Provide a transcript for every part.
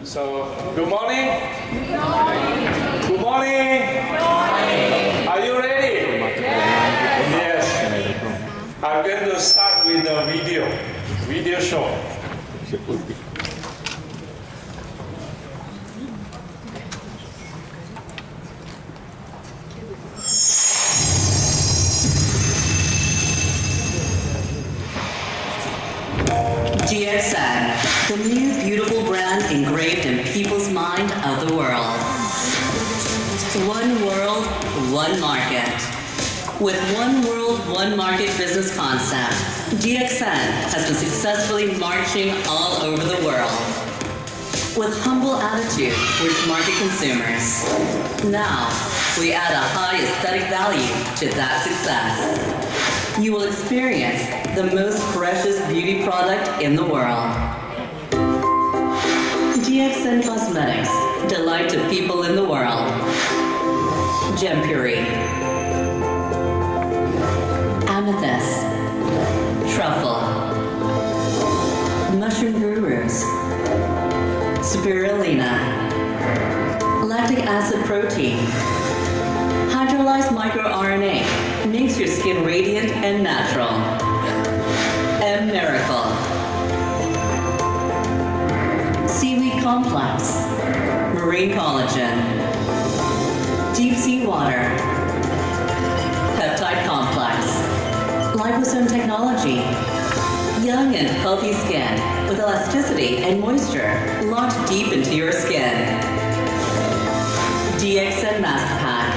So, good morning. Good morning. Good morning. Good morning. Are you ready? Yes. Yes. I'm going to start with a video show. DXN, the new beautiful brand engraved in people's mind of the world. One world, one market. With one world, one market business concept, DXN has been successfully marching all over the world. With humble attitude towards market consumers. Now, we add a high aesthetic value to that success. You will experience the most precious beauty product in the world. DXN Cosmetics, delight to people in the world. Gem Puree, Amethyst, Truffle, Mushroom Gurus, Spirulina, Lactic Acid Protein, Hydrolyzed microRNA makes your skin radiant and natural. M Miracle. Seaweed Complex. Marine Collagen. Deep Sea Water. Peptide Complex. Liposome Technology. Young and healthy skin with elasticity and moisture locked deep into your skin. DXN Mask Pack.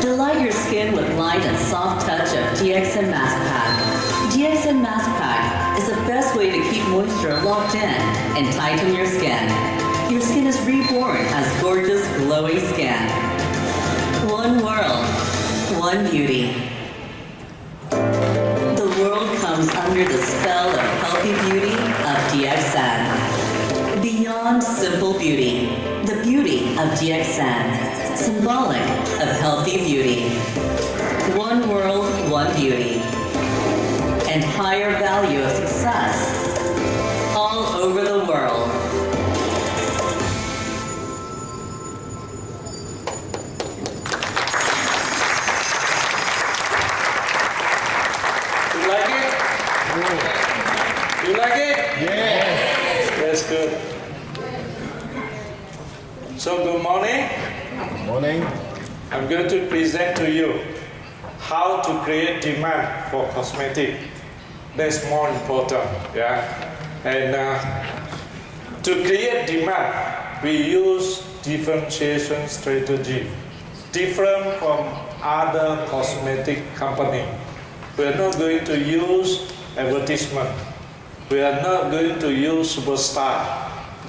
Delight your skin with light and soft touch of DXN Mask Pack. DXN Mask Pack is the best way to keep moisture locked in and tighten your skin. Your skin is reborn as gorgeous, glowing skin. One world, one beauty. The world comes under the spell of healthy beauty of DXN. Beyond simple beauty, the beauty of DXN, symbolic of healthy beauty. One world, one beauty. And higher value of success all over the world. You like it? You like it? Yes. That's good. So, good morning. Morning. I'm going to present to you how to create demand for cosmetic. That's more important, yeah. And to create demand, we use differentiation strategy, different from other cosmetic company. We are not going to use advertisement. We are not going to use superstar,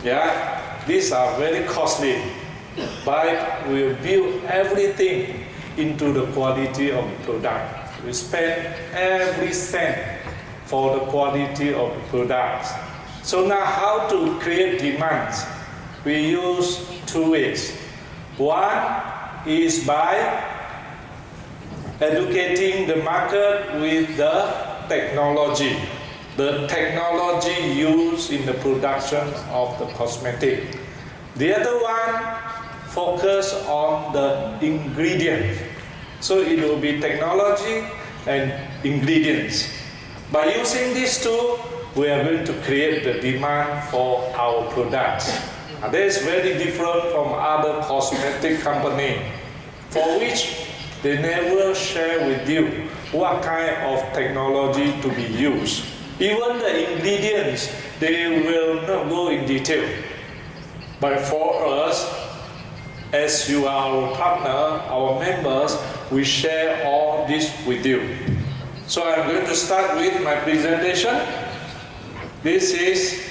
yeah. These are very costly. But we build everything into the quality of the product. We spend every cent for the quality of the products. So now how to create demands? We use two ways. One is by educating the market with the technology used in the production of the cosmetic. The other one focus on the ingredients. So it will be technology and ingredients. By using these two, we are going to create the demand for our products. That is very different from other cosmetic company, for which they never share with you what kind of technology to be used. Even the ingredients, they will not go in detail. But for us, as you are our partner, our members, we share all this with you. So I'm going to start with my presentation. This is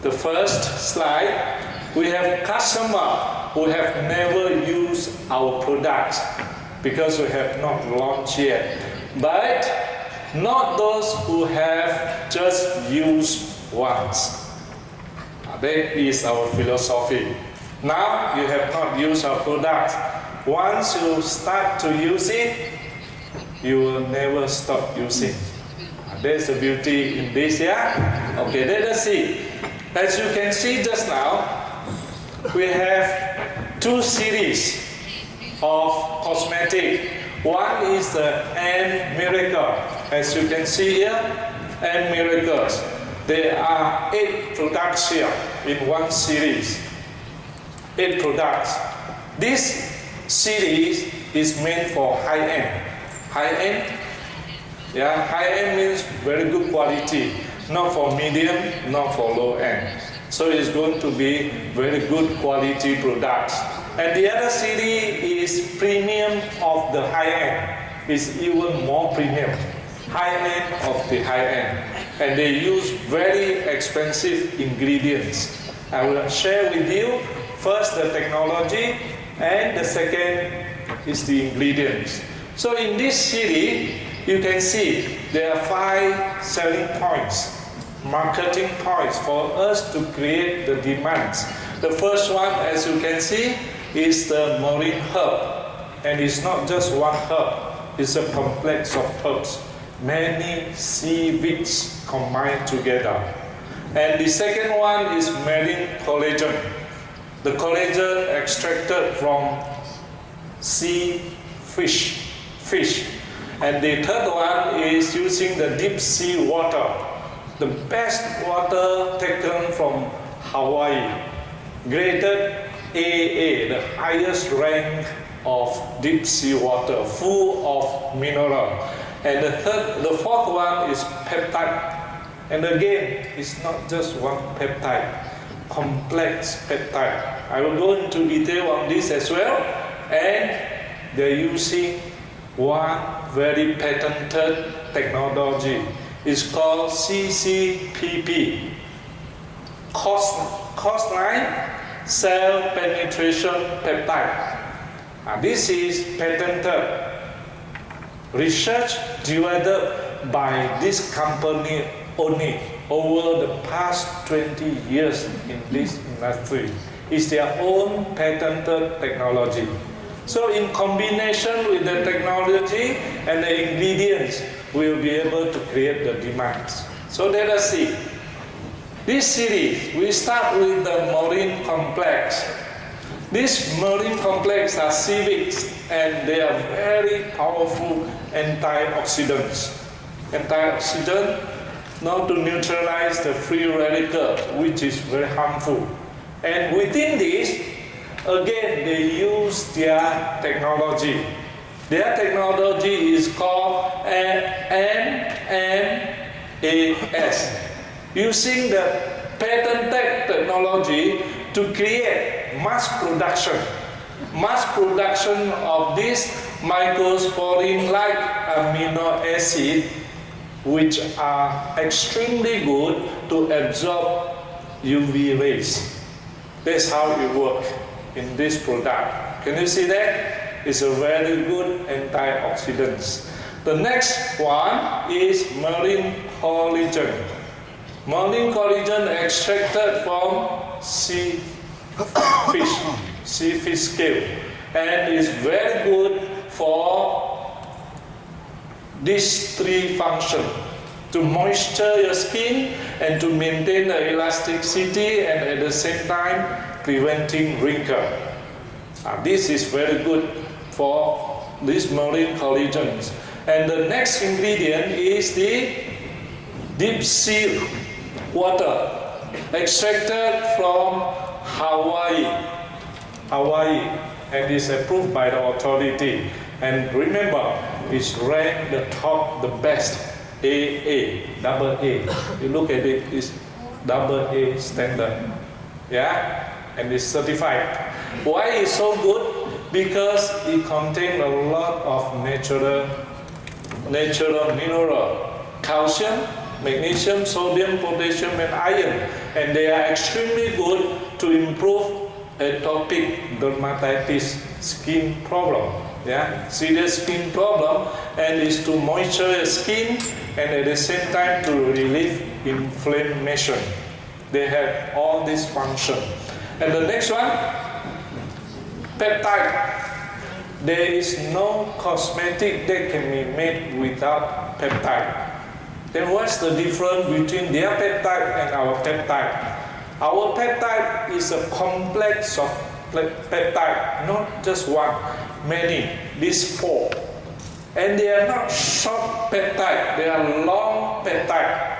the first slide. We have customers who have never used our products because we have not launched yet. But not those who have just used once. That is our philosophy. Now you have not used our products. Once you start to use it, you will never stop using. There's the beauty in this, yeah? Okay, let us see. As you can see just now, we have two series of cosmetic. One is the M Miracle. As you can see here, M Miracles. There are 8 products here in one series. 8 products. This series is meant for high-end. High-end? Yeah, high-end means very good quality. Not for medium, not for low-end. So it's going to be very good quality products. And the other series is premium of the high-end. It's even more premium. High-end of the high-end. And they use very expensive ingredients. I will share with you first the technology, and the second is the ingredients. So in this series, you can see there are 5 selling points, marketing points for us to create the demands. The first one, as you can see, is the marine herb. And it's not just one herb, it's a complex of herbs. Many seaweeds combined together. And the second one is marine collagen. The collagen extracted from sea fish. And the third one is using the deep sea water. The best water taken from Hawaii. Graded AA, the highest rank of deep sea water, full of mineral. And the fourth one is peptide. And again, it's not just one peptide, complex peptide. I will go into detail on this as well. And they're using one very patented technology. It's called CCPP, Coastline Cell Penetration Peptide. This is patented. Research developed by this company only over the past 20 years in this industry. It's their own patented technology. So in combination with the technology and the ingredients, we'll be able to create the demands. So let us see. This series, we start with the marine complex. These marine complex are seaweeds, and they are very powerful antioxidants. Antioxidant, now to neutralize the free radical, which is very harmful. And within this, again, they use their technology. Their technology is called NMAS, using the patented technology to create mass production of this mycosporin-like amino acid, which are extremely good to absorb UV rays. That's how it works in this product. Can you see that? It's a very good antioxidant. The next one is marine collagen. Marine collagen extracted from sea fish scale, and is very good for these 3 functions: to moisture your skin and to maintain the elasticity, and at the same time preventing wrinkle. This is very good for these marine collagens. And the next ingredient is the deep sea water extracted from Hawaii, and is approved by the authority. And remember, it's ranked the top, the best, AA, double A. You look at it, it's double A standard, yeah, and it's certified. Why is so good? Because it contains a lot of natural mineral, calcium, magnesium, sodium, potassium, and iron, and they are extremely good to improve atopic dermatitis skin problem. Yeah, serious skin problem, and is to moisture your skin and at the same time to relieve inflammation. They have all this function. And the next one, peptide. There is no cosmetic that can be made without peptide. Then what's the difference between their peptide and our peptide? Our peptide is a complex of peptide, not just one, many, these 4. And they are not short peptide, they are long peptide.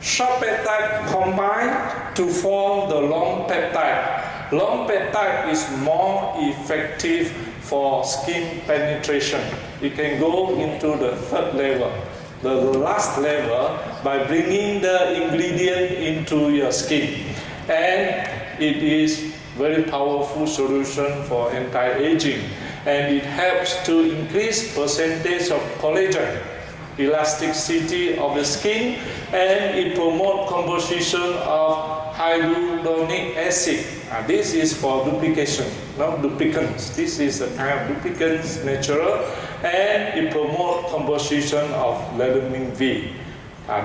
Short peptide combine to form the long peptide. Long peptide is more effective for skin penetration. It can go into the 3rd level, the last level, by bringing the ingredient into your skin. And it is very powerful solution for anti-aging. And it helps to increase percentage of collagen, elasticity of the skin, and it promotes composition of hyaluronic acid. This is for duplication, not duplicants. This is a kind of duplicants, natural, and it promotes composition of vitamin V.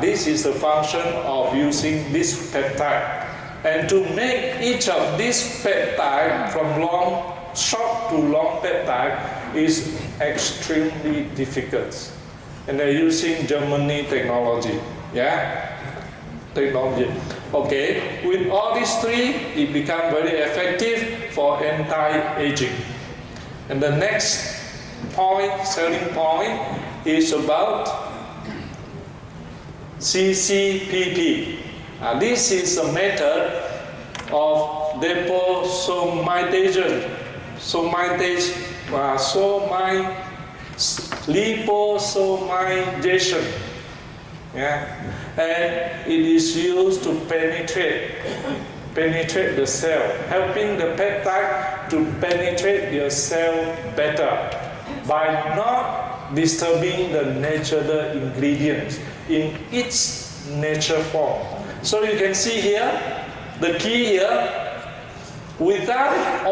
This is the function of using this peptide. And to make each of these peptide from short to long peptide is extremely difficult. And they're using Germany technology. Technology. Okay, with all these 3, it becomes very effective for anti-aging. And the next point, selling point, is about CCPP. This is a method of liposomization. And it is used to penetrate the cell, helping the peptide to penetrate your cell better by not disturbing the natural ingredients in its natural form. So you can see here, the key here, without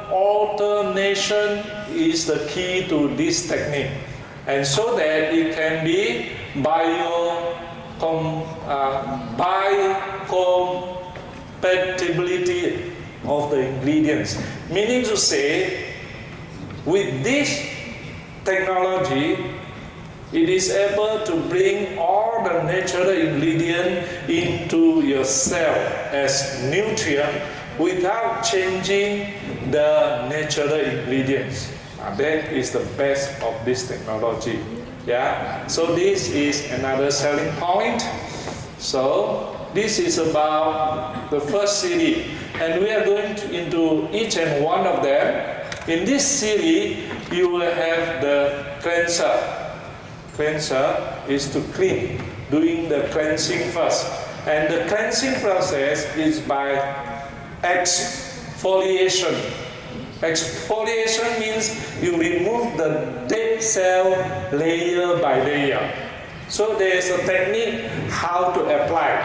alternation is the key to this technique. And so that it can be biocompatibility of the ingredients. Meaning to say, with this technology, it is able to bring all the natural ingredients into your cell as nutrient without changing the natural ingredients. That is the best of this technology. So this is another selling point. So this is about the first series, and we are going into each and one of them. In this series, you will have the cleanser. Cleanser is to clean, doing the cleansing first. And the cleansing process is by exfoliation. Exfoliation means you remove the dead cell layer by layer. So there is a technique how to apply.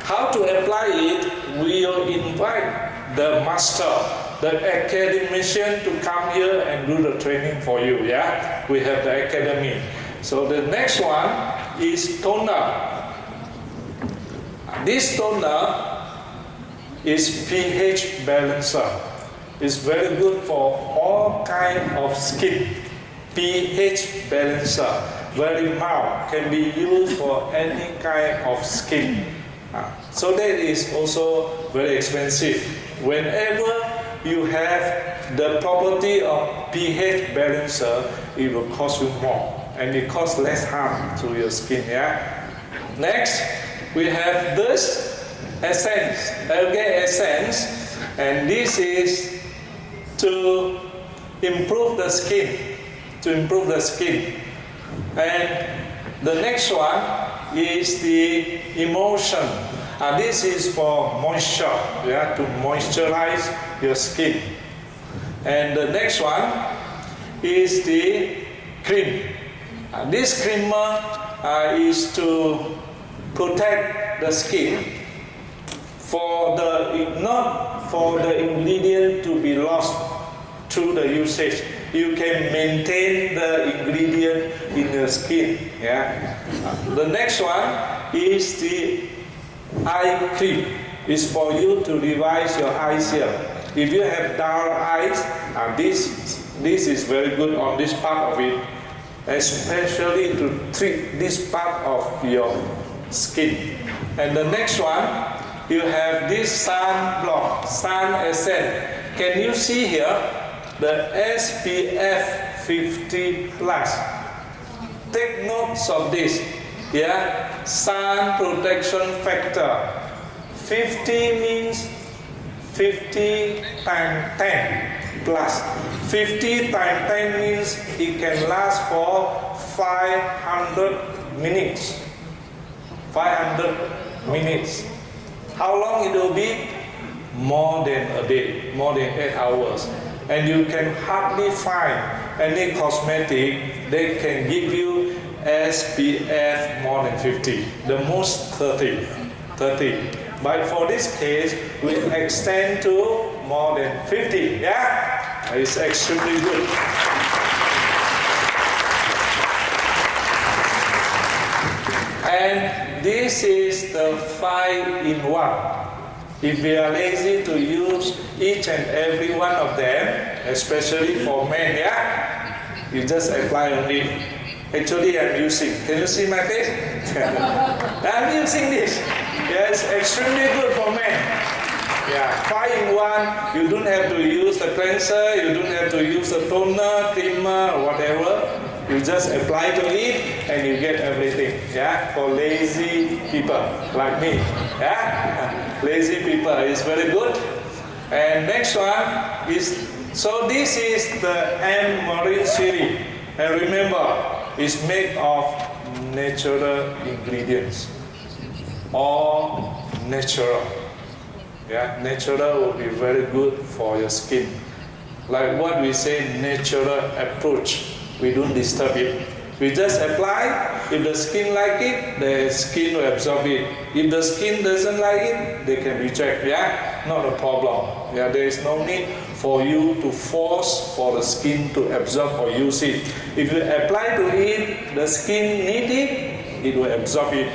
How to apply it, we will invite the master, the academician to come here and do the training for you. We have the academy. So the next one is toner. This toner is pH balancer. It's very good for all kind of skin. pH balancer, very mild, can be used for any kind of skin. So that is also very expensive. Whenever you have the property of pH balancer, it will cost you more, and it costs less harm to your skin. Next, we have this essence, algae essence, and this is to improve the skin, And the next one is the emulsion. This is for moisture, to moisturize your skin. And the next one is the cream. This creamer is to protect the skin not for the ingredient to be lost through the usage. You can maintain the ingredient in your skin. The next one is the eye cream. It's for you to revise your eyes here. If you have dull eyes, this is very good on this part of it, especially to treat this part of your skin. And the next one you have this sun block, sun essence. Can you see here the SPF 50 plus? Take notes of this. Yeah, sun protection factor. 50 means 50 times 10 plus. 50 times 10 means it can last for 500 minutes. 500 minutes. How long it will be? More than a day, more than 8 hours. And you can hardly find any cosmetic that can give you SPF more than 50. The most 30. But for this case, we extend to more than 50. Yeah? It's extremely good. And this is the 5-in-1. If we are lazy to use each and every one of them, especially for men, yeah? You just apply only. Actually, I'm using. Can you see my face? I'm using this. Yes, extremely good for men. Yeah, 5-in-1. You don't have to use the cleanser. You don't have to use the toner, creamer, or whatever. You just apply to it and you get everything. Yeah, for lazy people like me. Yeah, lazy people is very good. And next one is, so this is the M Marine series. And remember, it's made of natural ingredients. All natural. Yeah, natural will be very good for your skin. Like what we say, natural approach. We don't disturb it. We just apply. If the skin like it, the skin will absorb it. If the skin doesn't like it, they can reject. Yeah, not a problem. Yeah, there is no need for you to force for the skin to absorb or use it. If you apply to it, the skin need it, it will absorb it.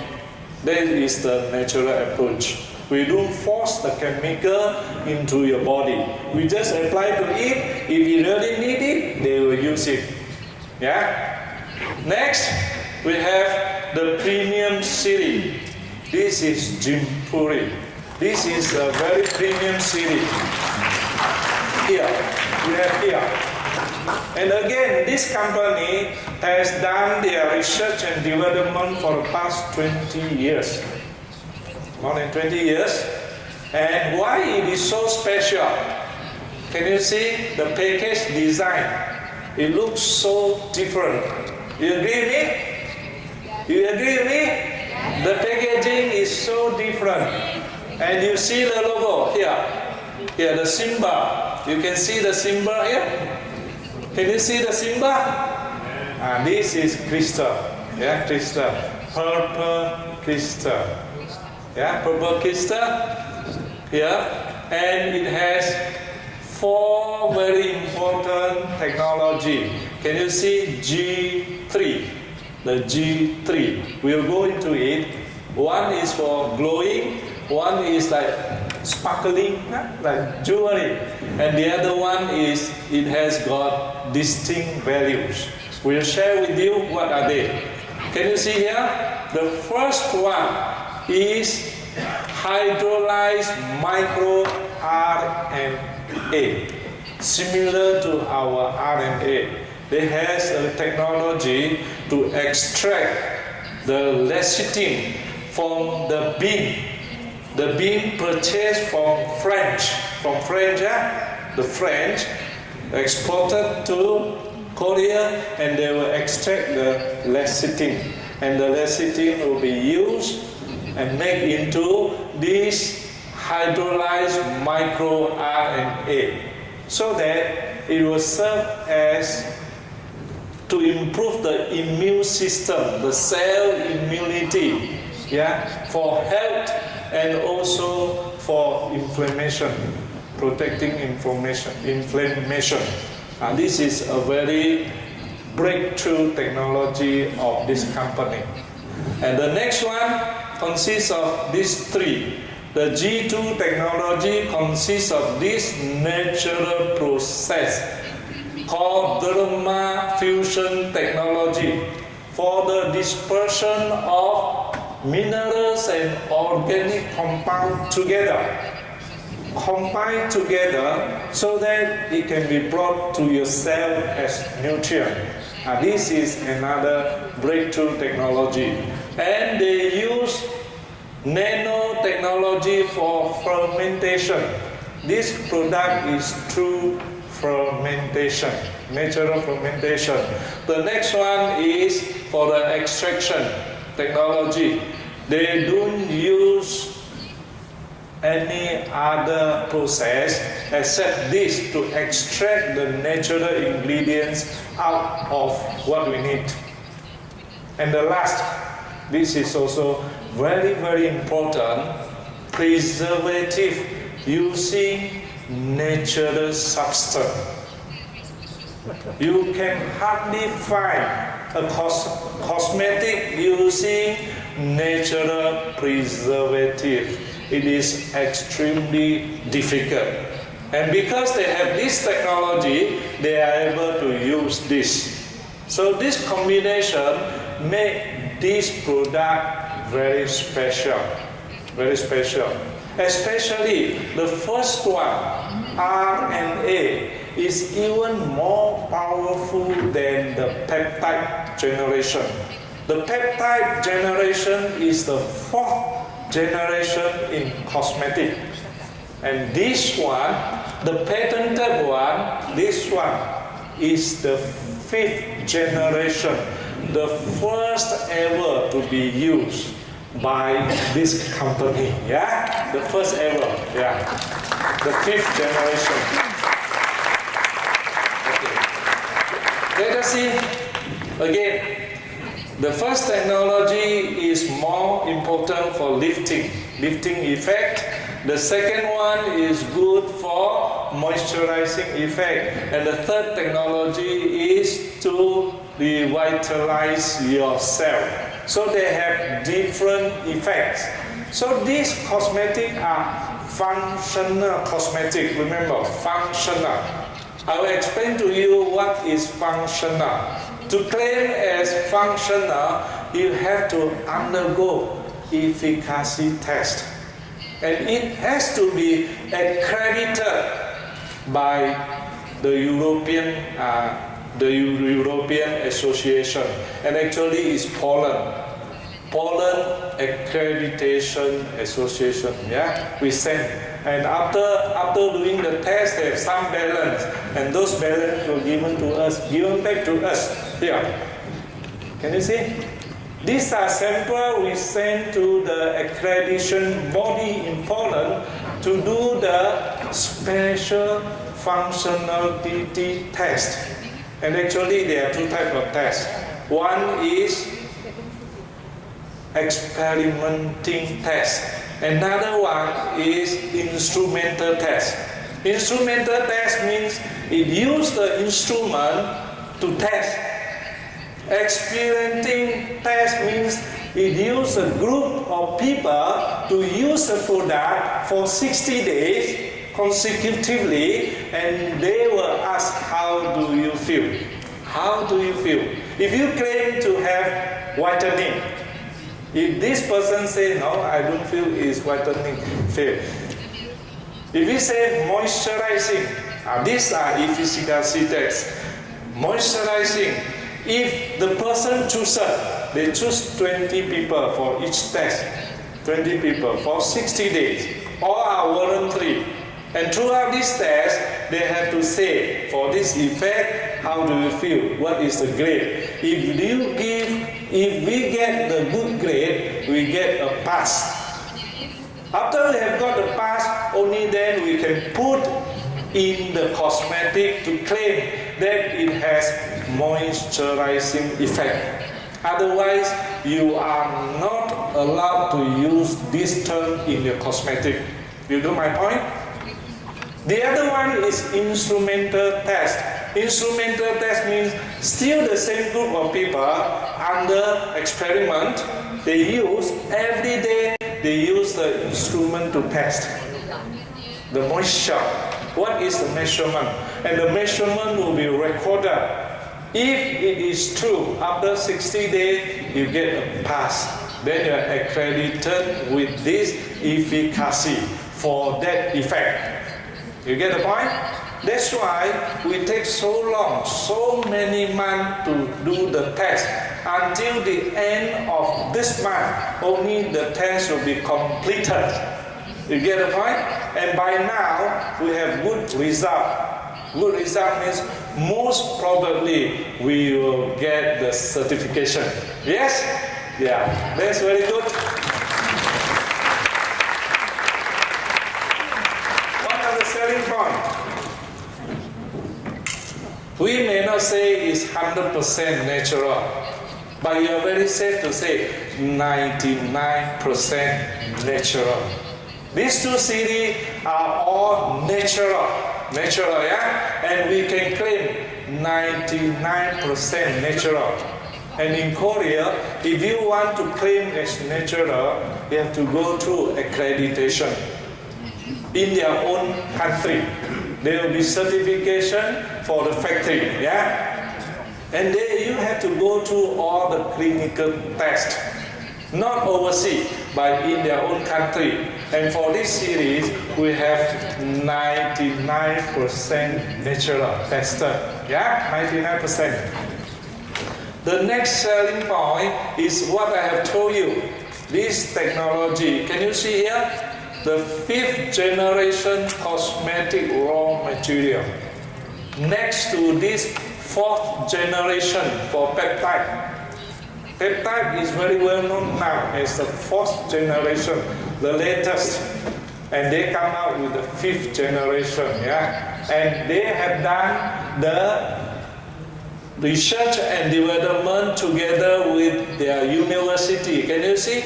That is the natural approach. We don't force the chemical into your body. We just apply to it. If you really need it, they will use it. Yeah. Next, we have the premium series. This is Jimpuri. This is a very premium series. Here, we have here. And again, this company has done their research and development for the past 20 years. More than 20 years. And why it is so special? Can you see the package design? It looks so different. You agree with me? You agree with me? The packaging is so different. And you see the logo here. Here, the symbol. You can see the symbol here. Can you see the symbol? This is crystal. Yeah, crystal. Purple crystal. Yeah, purple crystal. Here. And it has 4 very important technology. Can you see G3? The G3. We'll go into it. One is for glowing. One is like sparkling, like jewelry. And the other one is, it has got distinct values. We'll share with you what are they. Can you see here? The first one is hydrolyzed micro RNA, similar to our RNA. They has a technology to extract the lecithin from the bean. The bean purchased from French, the French exported to Korea, and they will extract the lecithin, and the lecithin will be used and made into this hydrolyzed microRNA, so that it will serve as to improve the immune system, the cell immunity, for health and also for inflammation, protecting inflammation. This is a very breakthrough technology of this company. And the next one consists of these 3. The G2 technology consists of this natural process called derma fusion technology for the dispersion of minerals and organic compound together, combined together so that it can be brought to your cell as nutrient. This is another breakthrough technology. And they use nanotechnology for fermentation. This product is through fermentation, natural fermentation. The next one is for the extraction technology. They don't use any other process except this to extract the natural ingredients out of what we need. And the last, this is also very, very important, preservative using natural substance. You can hardly find a cosmetic using natural preservative. It is extremely difficult. And because they have this technology, they are able to use this. So this combination makes this product very special, very special. Especially the first one, RNA, is even more powerful than the peptide generation. The peptide generation is the fourth generation in cosmetic. And this one, the patented one, this one is the fifth generation, the first ever to be used by this company, yeah? The first ever, yeah. The fifth generation. Okay. Let us see again. The first technology is more important for lifting effect. The second one is good for moisturizing effect. And the third technology is to revitalize your cell. So they have different effects. So these cosmetics are functional cosmetic. Remember, functional. I will explain to you what is functional. To claim as functional, you have to undergo efficacy test. And it has to be accredited by the European Association. And actually it's Poland Accreditation Association. Yeah, we send. And after doing the test, they have some balance, and those balance were given back to us. Here, can you see? These are samples we sent to the accreditation body in Poland to do the special functionality test. And actually, there are two types of tests. One is experimenting test. Another one is instrumental test. Instrumental test means it uses the instrument to test. Experimenting test means it uses a group of people to use the product for 60 days consecutively, and they will ask, how do you feel? How do you feel? If you claim to have whitening, if this person says, no, I don't feel it's whitening, fail. If you say moisturizing, these are efficacy tests. Moisturizing, if the person chooses, they choose 20 people for each test, 20 people for 60 days, all are voluntary. And throughout this test, they have to say, for this effect, how do you feel? What is the grade? If we get the good grade, we get a pass. After we have got the pass, only then we can put in the cosmetic to claim that it has moisturizing effect. Otherwise, you are not allowed to use this term in your cosmetic. You know my point? The other one is instrumental test. Instrumental test means still the same group of people under experiment. They use, every day they use the instrument to test the moisture. What is the measurement? And the measurement will be recorded. If it is true, after 60 days, you get a pass. then you are accredited with this efficacy for that effect. You get the point? That's why we take so long, so many months to do the test. Until the end of this month, only the test will be completed. You get the point? And by now, we have good result. Good result means most probably we will get the certification. Yes? Yeah, that's very good. What are the selling points? We may not say it's 100% natural, but you are very safe to say 99% natural. These two series are all natural, yeah? And we can claim 99% natural. And in Korea, if you want to claim as natural, you have to go through accreditation in their own country. There will be certification for the factory, yeah? And then you have to go through all the clinical tests, not overseas, but in their own country. And for this series, we have 99% natural tested, yeah? 99%. The next selling point is what I have told you. This technology, can you see here? The 5th generation cosmetic raw material. Next to this 4th generation for peptide. Peptide is very well known now as the 4th generation, the latest. And they come out with the 5th generation, yeah? And they have done the research and development together with their university. Can you see?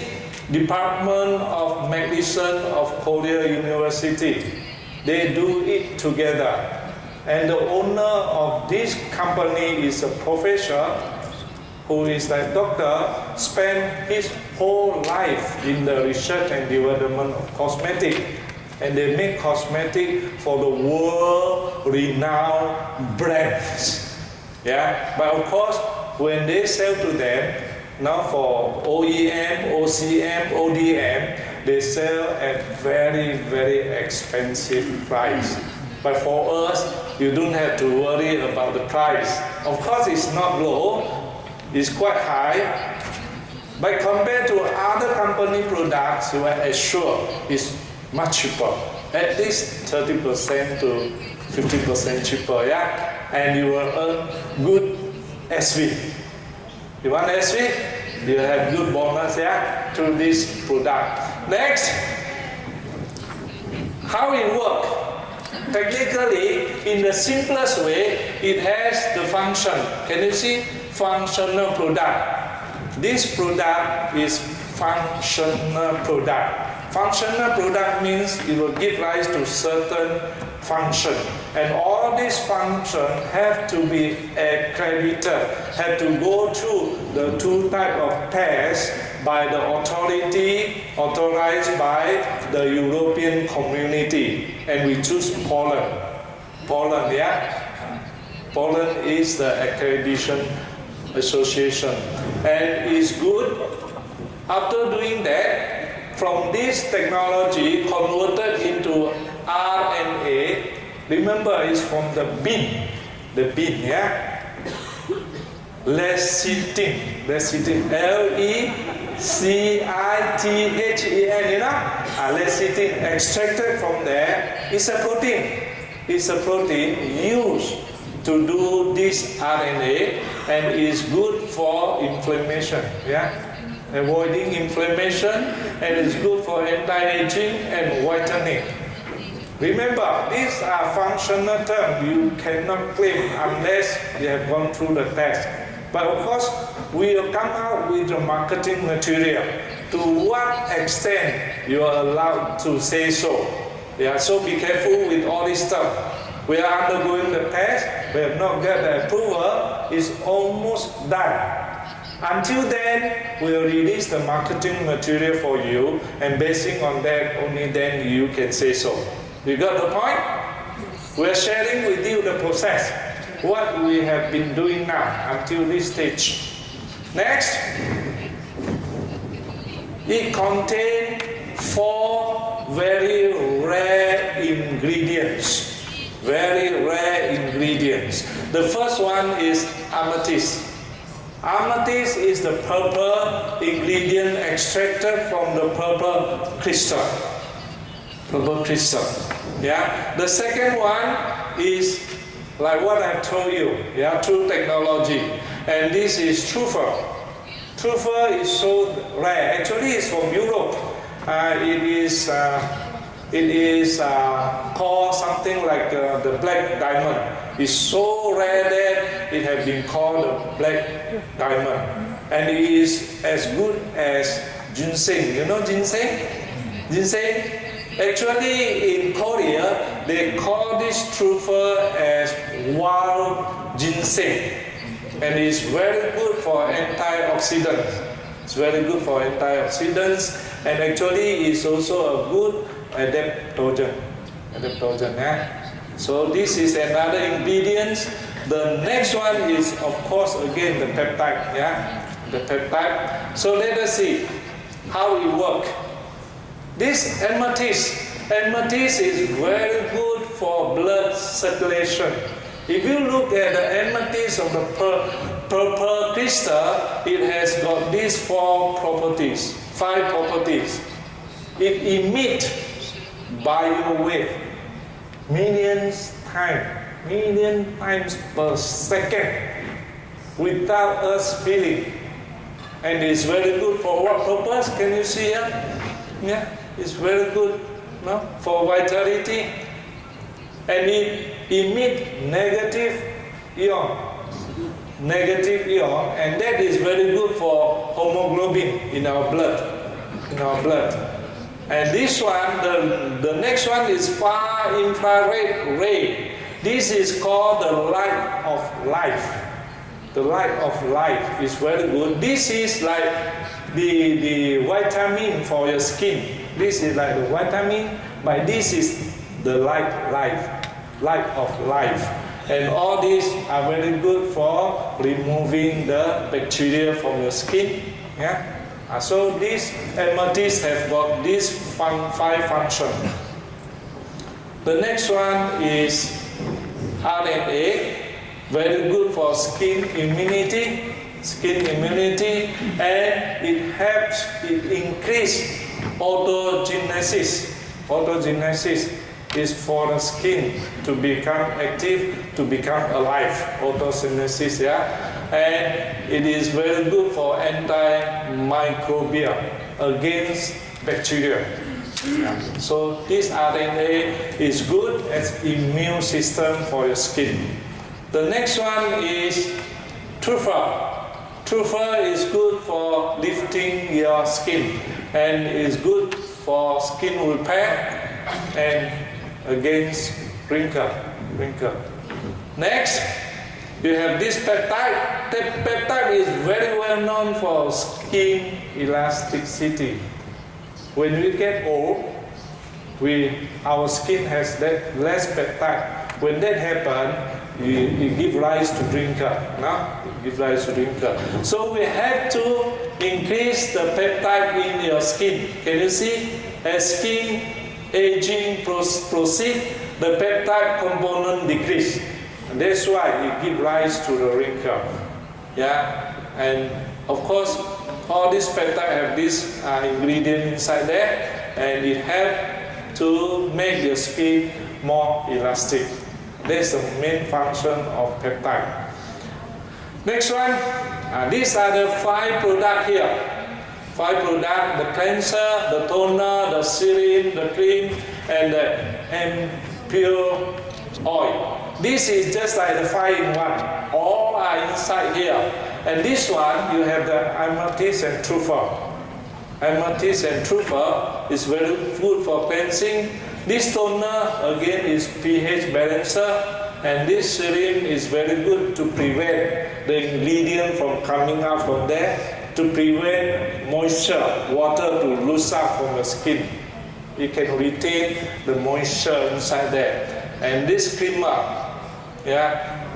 Department of Medicine of Korea University. They do it together. And the owner of this company is a professor who is like doctor, spent his whole life in the research and development of cosmetic. And they make cosmetic for the world-renowned brands. Yeah, but of course, when they sell to them, now for OEM, OCM, ODM, they sell at very, very expensive price. But for us, you don't have to worry about the price. Of course, it's not low, it's quite high. But compared to other company products, you are assured it's much cheaper. At least 30% to 50% cheaper, yeah? And you will earn good SV. You want SV? You have good bonus, yeah, through this product. Next, how it works. Technically, in the simplest way, it has the function. Can you see? Functional product. This product is functional product. Functional product means it will give rise to certain function. And all these functions have to be accredited, have to go through the 2 types of tests by the authority authorized by the European community. And we choose Poland. Poland, yeah? Poland is the accreditation association. And it's good. After doing that, from this technology converted into RNA, remember it's from the bean, yeah? Lecithin, L-E-C-I-T-H-E-N, you know? Lecithin extracted from there. It's a protein. It's a protein used to do this RNA and is good for inflammation, yeah? Avoiding inflammation, and it's good for anti-aging and whitening. Remember, these are functional terms. You cannot claim unless you have gone through the test. But of course, we will come out with the marketing material. To what extent you are allowed to say so. Yeah, so be careful with all this stuff. We are undergoing the test. We have not got the approval. It's almost done. Until then, we'll release the marketing material for you, and basing on that, only then you can say so. You got the point? We're sharing with you the process, what we have been doing now until this stage. Next. It contains 4 very rare ingredients. Very rare ingredients. The first one is amethyst. Amethyst is the purple ingredient extracted from the purple crystal. Purple crystal. Yeah. The second one is like what I've told you. Yeah, through technology. And this is truffer. Truffer is so rare. Actually, it's from Europe. It is called something like the black diamond. It's so rare that it has been called the black diamond. And it is as good as ginseng. You know ginseng? Ginseng? Actually, in Korea, they call this truffer as wild ginseng. And it's very good for antioxidants. It's very good for antioxidants. And actually, it's also a good adaptogen. So this is another ingredient. The next one is, of course, again the peptide. The peptide. So let us see how it works. This amethyst is very good for blood circulation. If you look at the amethyst of the purple crystal, it has got these 5 properties. It emits biowave million times per second without us feeling. And it's very good for what purpose? Can you see here? Yeah, it's very good, no? For vitality. And it emits negative ion, and that is very good for hemoglobin in our blood. And this one, the next one is far infrared ray. This is called the light of life. The light of life is very good. This is like the vitamin for your skin. This is like the vitamin, but this is the light of life. And all these are very good for removing the bacteria from your skin. Yeah. So this amethyst has got these 5 functions. The next one is RNA, very good for skin immunity, and it increase autogenesis. Autogenesis is for the skin to become active, to become alive. Photosynthesis, and it is very good for antimicrobial, against bacteria. So this RNA is good as immune system for your skin. The next one is truffer. Truffer is good for lifting your skin and is good for skin repair and against wrinkle. Next, you have this peptide. The peptide is very well known for skin elasticity. When we get old, our skin has less peptide. When that happens, it gives rise to wrinkle. So we have to increase the peptide in your skin. Can you see? As skin aging proceeds, the peptide component decrease. And that's why it gives rise to the wrinkle. And of course, all these peptides have this ingredient inside there, and it helps to make your skin more elastic. That's the main function of peptide. Next one, these are the 5 products here. 5 products: the cleanser, the toner, the serum, the cream, and the pure oil. This is just like the 5-in-1. All are inside here. And this one, you have the amethyst and truffer. Amethyst and truffer is very good for cleansing. This toner, again, is pH balancer. And this serum is very good to prevent the ingredient from coming out from there, to prevent moisture, water to lose out from the skin. It can retain the moisture inside there. And this creamer,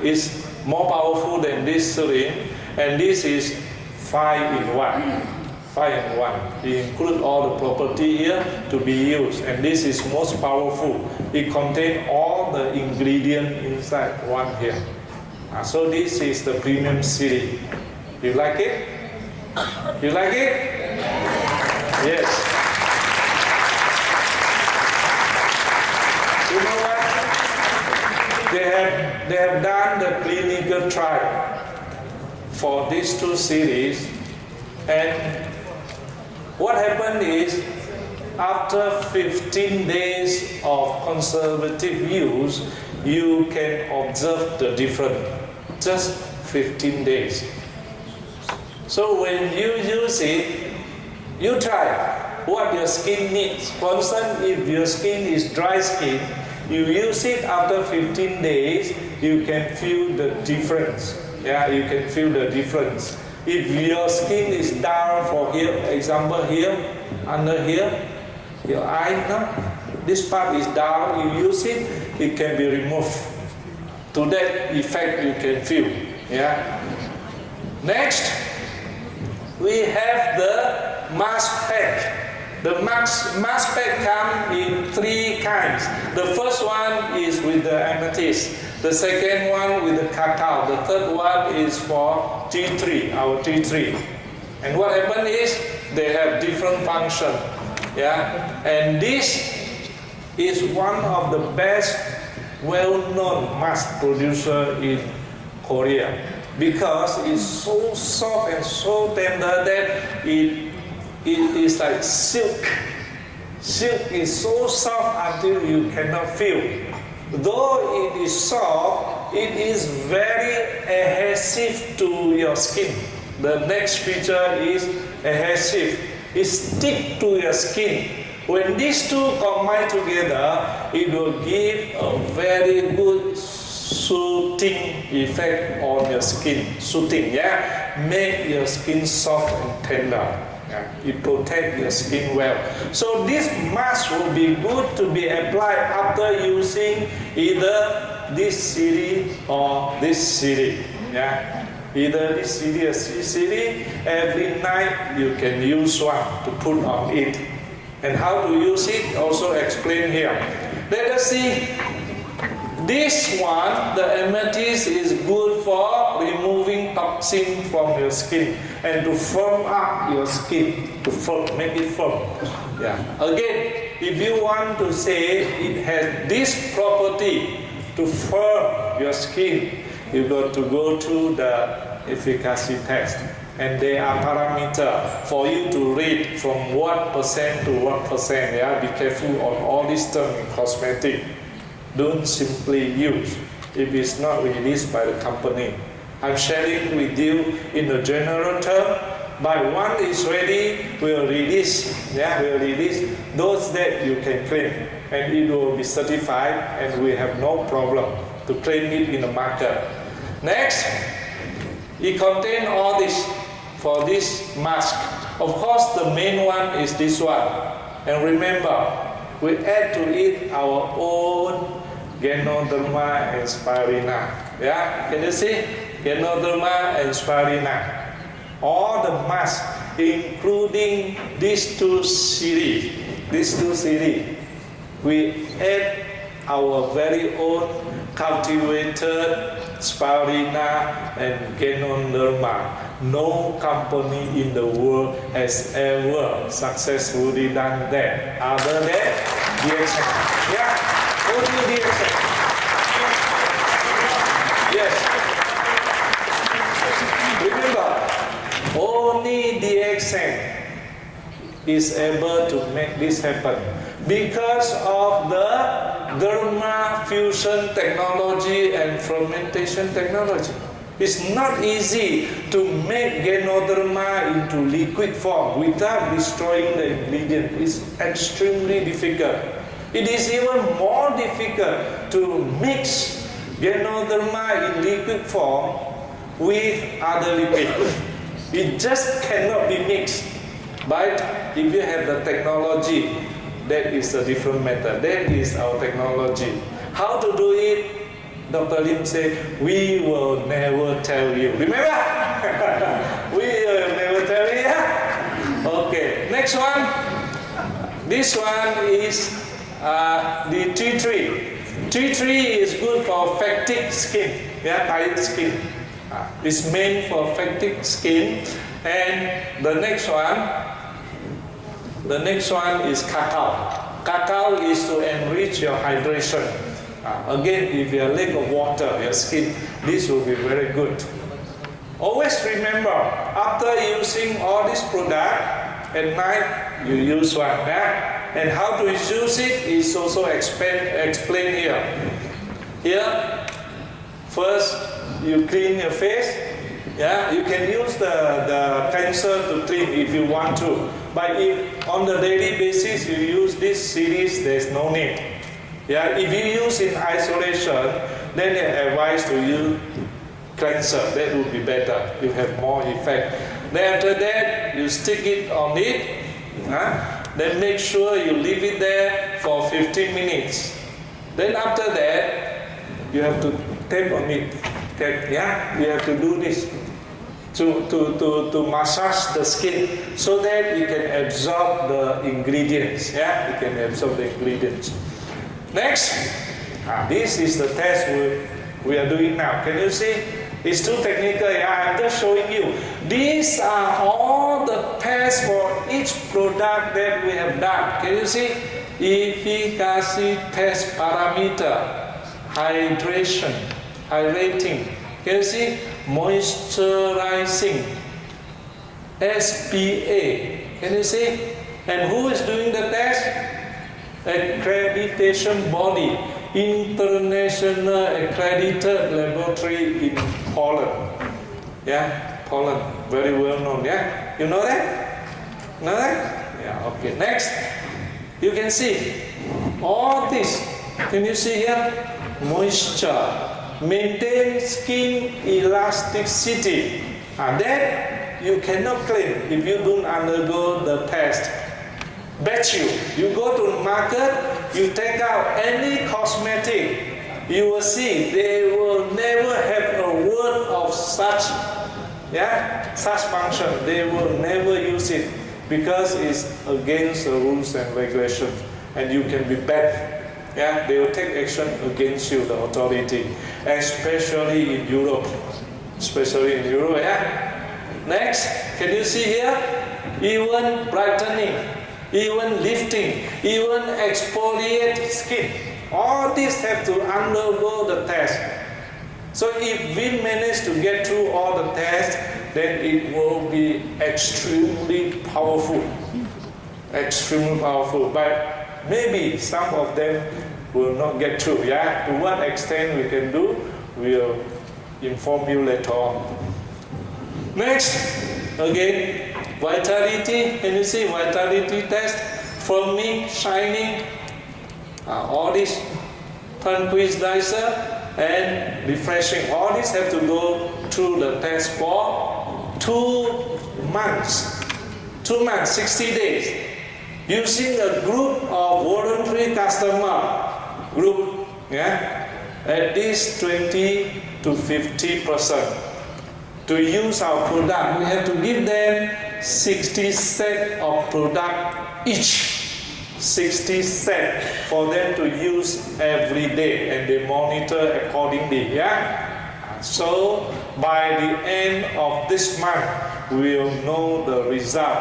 is more powerful than this serum, and this is 5-in-1. 5-in-1. It includes all the property here to be used, and this is most powerful. It contains all the ingredients inside one here. So this is the premium series. You like it? You like it? Yes. You know what? They have done the clinical trial for these two series, and what happened is after 15 days of conservative use, you can observe the difference. Just 15 days. So when you use it, you try what your skin needs. For instance, if your skin is dry skin, you use it after 15 days, you can feel the difference. Yeah, you can feel the difference. If your skin is down, for here, example here, under here, your eye, no? This part is down, you use it, it can be removed. To that effect you can feel. Yeah. Next, we have the mask pack. The mask pack comes in 3 kinds. The first one is with the amethyst. The second one with the cacao. The third one is for tea tree, our tea tree. And what happened is they have different function. Yeah. And this is one of the best well-known mask producer in Korea, because it's so soft and so tender that it is like silk. Silk is so soft until you cannot feel. Though it is soft, it is very adhesive to your skin. The next feature is adhesive. It sticks to your skin. When these two combine together, it will give a very good soothing effect on your skin. Soothing, yeah? Make your skin soft and tender. Yeah? It protects your skin well. So this mask will be good to be applied after using either this series or this series. Yeah? Either this series or this series. Every night you can use one to put on it. And how to use it also explained here. Let us see. This one, the amethyst, is good for removing toxin from your skin and to firm up your skin, to make it firm. Yeah. Again, if you want to say it has this property to firm your skin, you got to go to the efficacy test. And there are parameters for you to read from what percent to what percent. Yeah? Be careful on all these terms in cosmetic. Don't simply use if it's not released by the company. I'm sharing with you in the general term. By one is ready, we'll release. Yeah, we'll release those that you can claim, and it will be certified, and we have no problem to claim it in the market. Next, it contains all this. For this mask, of course, the main one is this one. And remember, we add to it our own Ganoderma and Spirina. Yeah, can you see? Ganoderma and Spirina. All the masks, including these two series, we add our very own cultivated Spirina and Ganoderma. No company in the world has ever successfully done that other than DXN. Yeah, only DXN. Yes. Remember, only DXN is able to make this happen because of the derma fusion technology and fermentation technology. It's not easy to make Ganoderma into liquid form without destroying the ingredient. It's extremely difficult. It is even more difficult to mix Ganoderma in liquid form with other liquids. It just cannot be mixed. But if you have the technology, that is a different matter. That is our technology. How to do it? Dr. Lim said, we will never tell you. Remember? We will never tell you. Next one, this one is the tea tree. Tea tree is good for fatigue skin, tired skin. It's meant for fatigue skin. And the next one is cacao. Cacao is to enrich your hydration. Again, if you lack of water, your skin, this will be very good. Always remember, after using all this product, at night you use one. And how to use it is also explained here. Here, first you clean your face. You can use the cleanser to clean if you want to. But if on the daily basis you use this series, there's no need. If you use in isolation, then they advise to use cleanser. That would be better. You have more effect. Then after that, you stick it on it. Then make sure you leave it there for 15 minutes. Then after that, you have to tap on it. You have to do this to massage the skin so that it can absorb the ingredients. It can absorb the ingredients. Next, this is the test we are doing now. Can you see? It's too technical. I'm just showing you. These are all the tests for each product that we have done. Can you see? Efficacy test parameter, hydration, hydrating. Can you see? Moisturizing, SPA. Can you see? And who is doing the test? Accreditation body, international accredited laboratory in Poland. Poland, very well known. You know that? Know that? Okay. Next, you can see all this. Can you see here? Moisture. Maintain skin elasticity. That you cannot claim if you don't undergo the test. Bet you go to the market, you take out any cosmetic, you will see they will never have a word of such function. They will never use it because it's against the rules and regulations, and you can be bad. They will take action against you, the authority, especially in Europe. Next, can you see here? Even brightening, even lifting, even exfoliate skin. All these have to undergo the test. So if we manage to get through all the tests, then it will be extremely powerful. Extremely powerful. But maybe some of them will not get through. To what extent we can do, we'll inform you later on. Next, again, vitality. Can you see vitality test? Firming, shining, all this tranquilizer and refreshing. All these have to go through the test for 2 months. 2 months, 60 days. Using a group of voluntary customer group, at least 20 to 50% to use our product. We have to give them 60 sets of product each. 60 sets for them to use every day, and they monitor accordingly. So by the end of this month, we will know the result.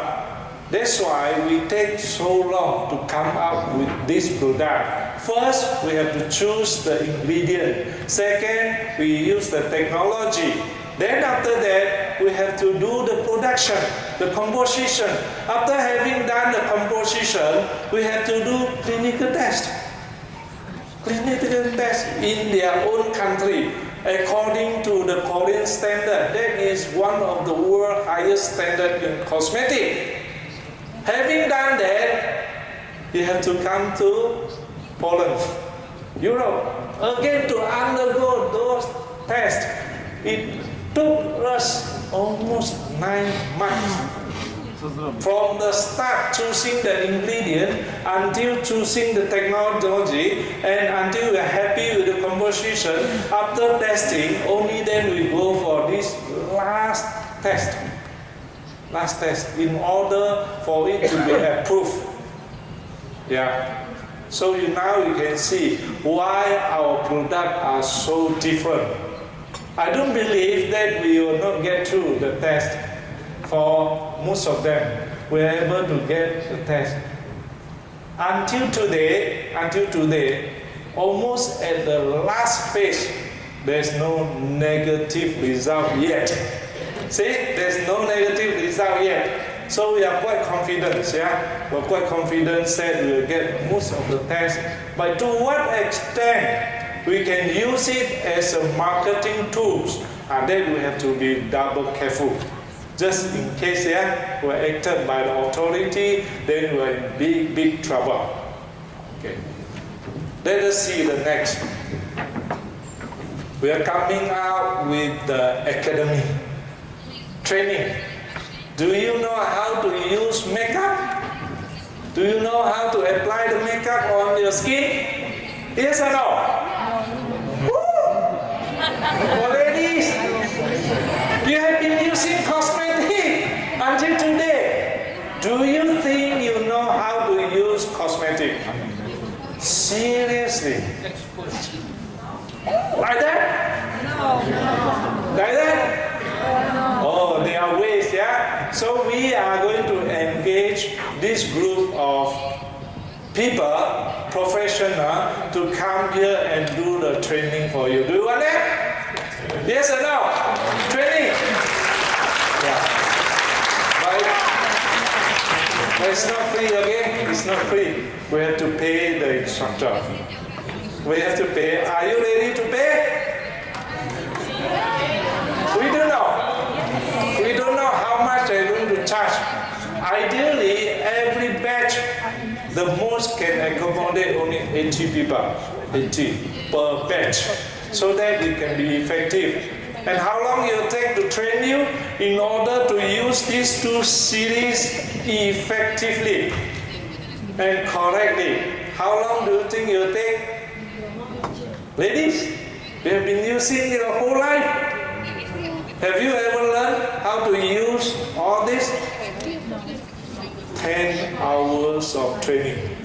That's why we take so long to come up with this product. First, we have to choose the ingredient. Second, we use the technology. Then after that, we have to do the production, the composition. After having done the composition, we have to do clinical test. Clinical test in their own country, according to the Korean standard. That is one of the world's highest standard in cosmetic. Having done that, you have to come to Poland, Europe, again to undergo those tests. It took us almost 9 months. From the start choosing the ingredient until choosing the technology and until we are happy with the composition. After testing, only then we go for this last test. last test in order for it to be approved. Yeah. So now you can see why our products are so different. I don't believe that we will not get through the test. For most of them, we're able to get the test. Until today, almost at the last phase, there's no negative result yet. See, there's no negative result yet. So we are quite confident, yeah? We're quite confident that we'll get most of the tests. But to what extent we can use it as a marketing tool, and then we have to be double careful. Just in case, yeah, we're acted by the authority, then we're in big trouble. Okay. Let us see the next. We are coming out with the academy training. Do you know how to use makeup? Do you know how to apply the makeup on your skin? Yes or no? For ladies, you have been using cosmetic until today. Do you think you know how to use cosmetic? Seriously? Like that? No. Like that? Oh, there are ways, yeah? So we are going to engage this group of people, professional, to come here and do the training for you. Do you want that? Yes or no? Training? Yeah. But it's not free again. It's not free. We have to pay the instructor. We have to pay. Are you ready to pay? We don't know. We don't know how much they're going to charge. Ideally, every batch, the most can accommodate only 80 people, 80 per batch, so that it can be effective. And how long it will take to train you in order to use these two series effectively and correctly? How long do you think it will take? Ladies, you have been using it your whole life. Have you ever learned how to use all this? 10 hours of training.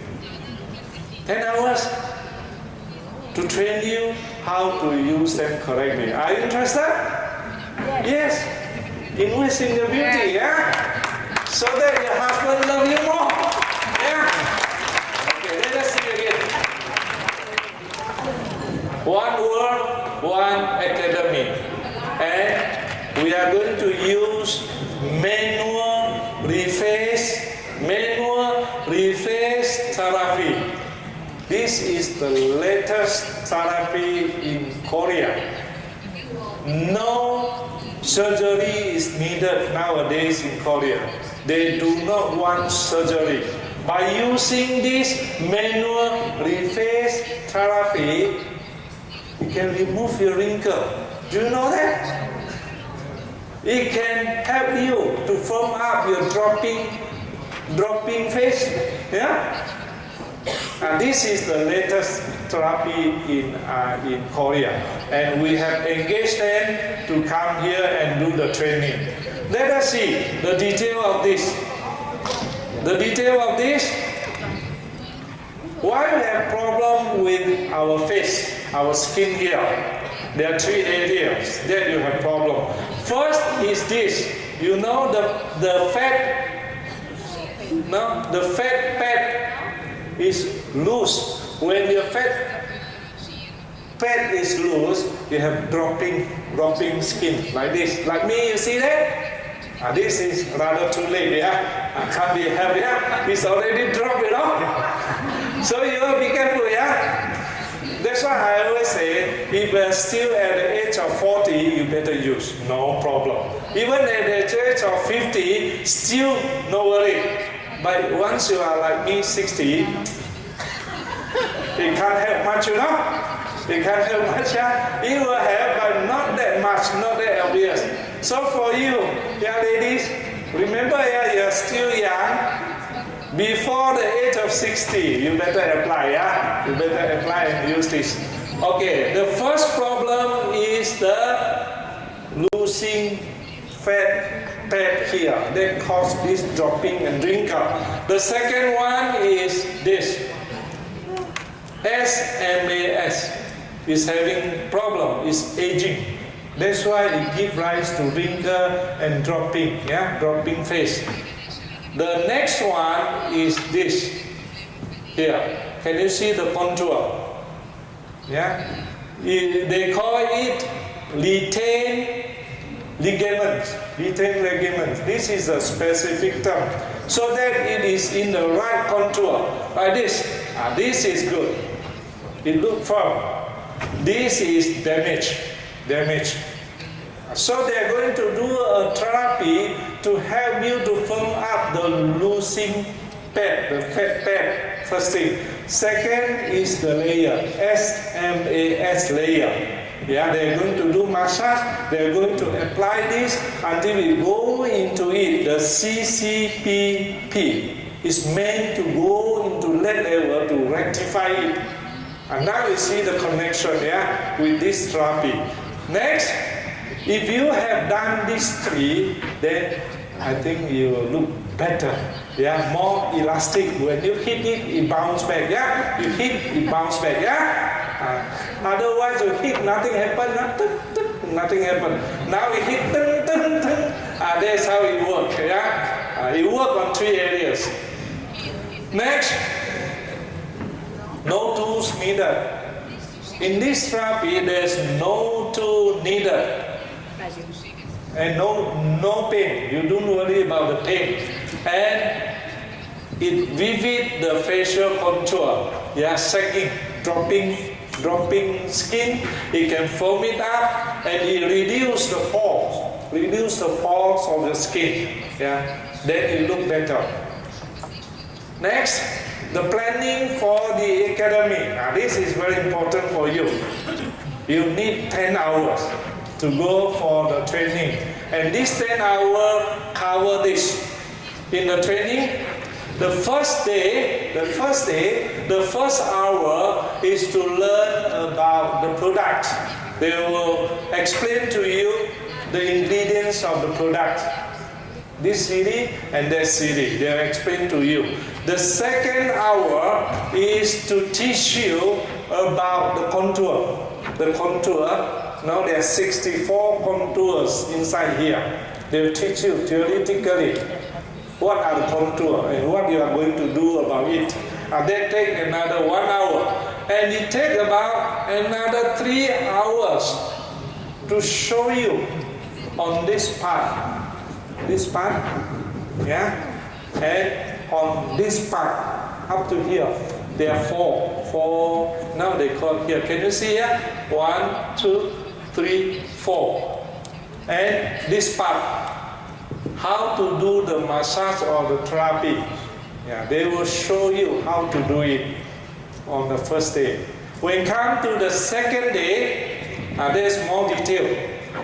10 hours to train you how to use them correctly. Are you interested? Yes. Invest in your beauty, yeah? So that your husband loves you more. Yeah? Okay, let us see again. One word, one academy. And we are going to use manual rephase therapy. This is the latest therapy in Korea. No surgery is needed nowadays in Korea. They do not want surgery. By using this manual rephase therapy, you can remove your wrinkle. Do you know that? It can help you to firm up your dropping face. Yeah? And this is the latest therapy in Korea. And we have engaged them to come here and do the training. Let us see the detail of this. The detail of this. Why we have problem with our face, our skin here? There are 3 areas that you have problem. First is this. You know the fat pad is loose. When your fat pad is loose, you have dropping skin like this. Like me, you see that? This is rather too late, yeah? I can't be happy, yeah? It's already dropped, you know? So you have to be careful, yeah? That's why I always say, if you're still at the age of 40, you better use, no problem. Even at the age of 50, still no worry. But once you are like me, 60, it can't help much, you know? It can't help much, yeah? It will help, but not that much, not that obvious. So for you, yeah, ladies, remember, yeah, you're still young. Before the age of 60, you better apply, yeah? You better apply and use this. Okay, the first problem is the losing fat pad here that cause this dropping and wrinkle. The second one is this. SMAS is having problem, is aging. That's why it gives rise to wrinkle and dropping, dropping face. The next one is this. Here, can you see the contour? Yeah, they call it retained ligaments. Retained ligaments. This is a specific term, so that it is in the right contour, like this. This is good. It looks firm. This is damaged. So they are going to do a therapy to help you to firm up the losing pad, the fat pad, first thing. Second is the layer, SMAS layer. Yeah, they are going to do massage, they are going to apply this until we go into it. The CCPP is meant to go into that level to rectify it. And now you see the connection, with this therapy. Next, if you have done these three, then I think you will look better. More elastic. When you hit it, it bounce back. You hit, it bounce back. Otherwise, you hit, nothing happen. Nothing happen. Now we hit, that's how it works. It works on three areas. Next, no tools needed. In this therapy, there's no tool needed. And no pain. You don't worry about the pain. And it vivid the facial contour. Sagging, dropping skin. It can foam it up and it reduce the pores. Reduce the pores of the skin. Then you look better. Next, the planning for the academy. Now this is very important for you. You need 10 hours to go for the training. And this 10 hours cover this. In the training, the first hour is to learn about the product. They will explain to you the ingredients of the product. This CD and that CD, they will explain to you. The second hour is to teach you about the contour. The contour, now there are 64 contours inside here. They will teach you theoretically what are the contours and what you are going to do about it. And they take another 1 hour. And it takes about another 3 hours to show you on this part. This part, and on this part, up to here, there are four, now they call here, can you see here? 1, 2, 3, 4. And this part, how to do the massage or the therapy. They will show you how to do it on the first day. When come to the second day, there's more detail.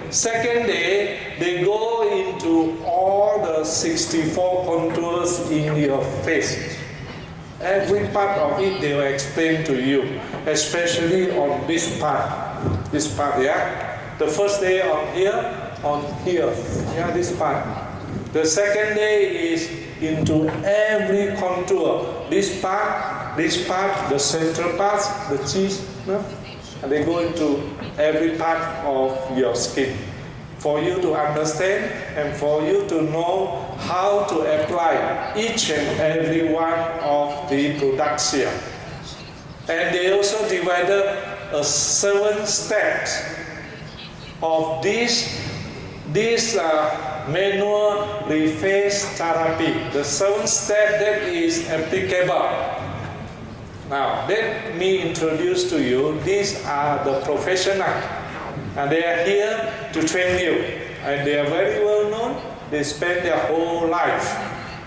Second day, they go into all the 64 contours in your face. Every part of it they will explain to you, especially on this part. This part, The first day on here, this part. The second day is into every contour. This part, the central parts, the cheese, and they go into every part of your skin for you to understand and for you to know how to apply each and every one of the products here. And they also divided 7 steps of this manual reface therapy. The 7th step that is applicable. Now, let me introduce to you, these are the professionals, and they are here to train you, and they are very well known. They spend their whole life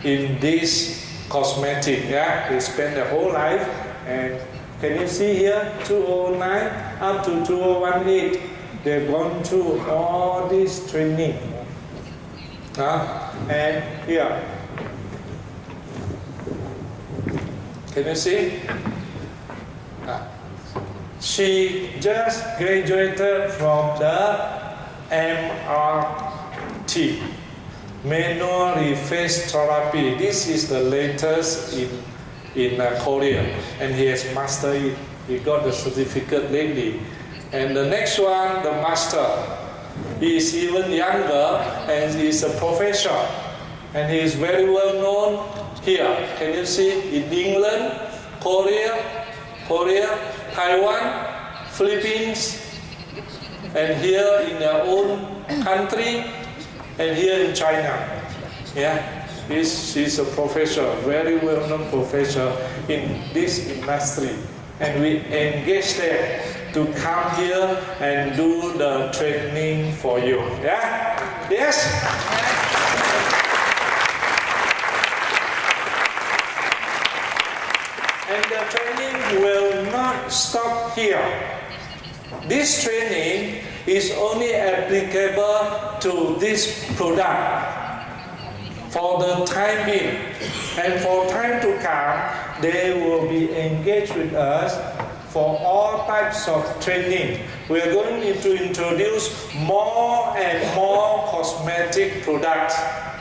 in this cosmetic, they spend their whole life, and can you see here, 2009 up to 2018, they've gone through all this training, and here, can you see? She just graduated from the MRT. manual reface therapy. This is the latest in Korea, and he has mastered it. He got the certificate lately. And the next one, the master, he is even younger and he is a professor, and he is very well known here. Can you see in England, Korea, Taiwan, Philippines, and here in their own country, and here in China. Yeah, he's a professor, very well-known professor in this industry, and we engage them to come here and do the training for you. Yeah? Yes? And the training will not stop here. This training is only applicable to this product for the time being. And for time to come, they will be engaged with us for all types of training. We are going to introduce more and more cosmetic products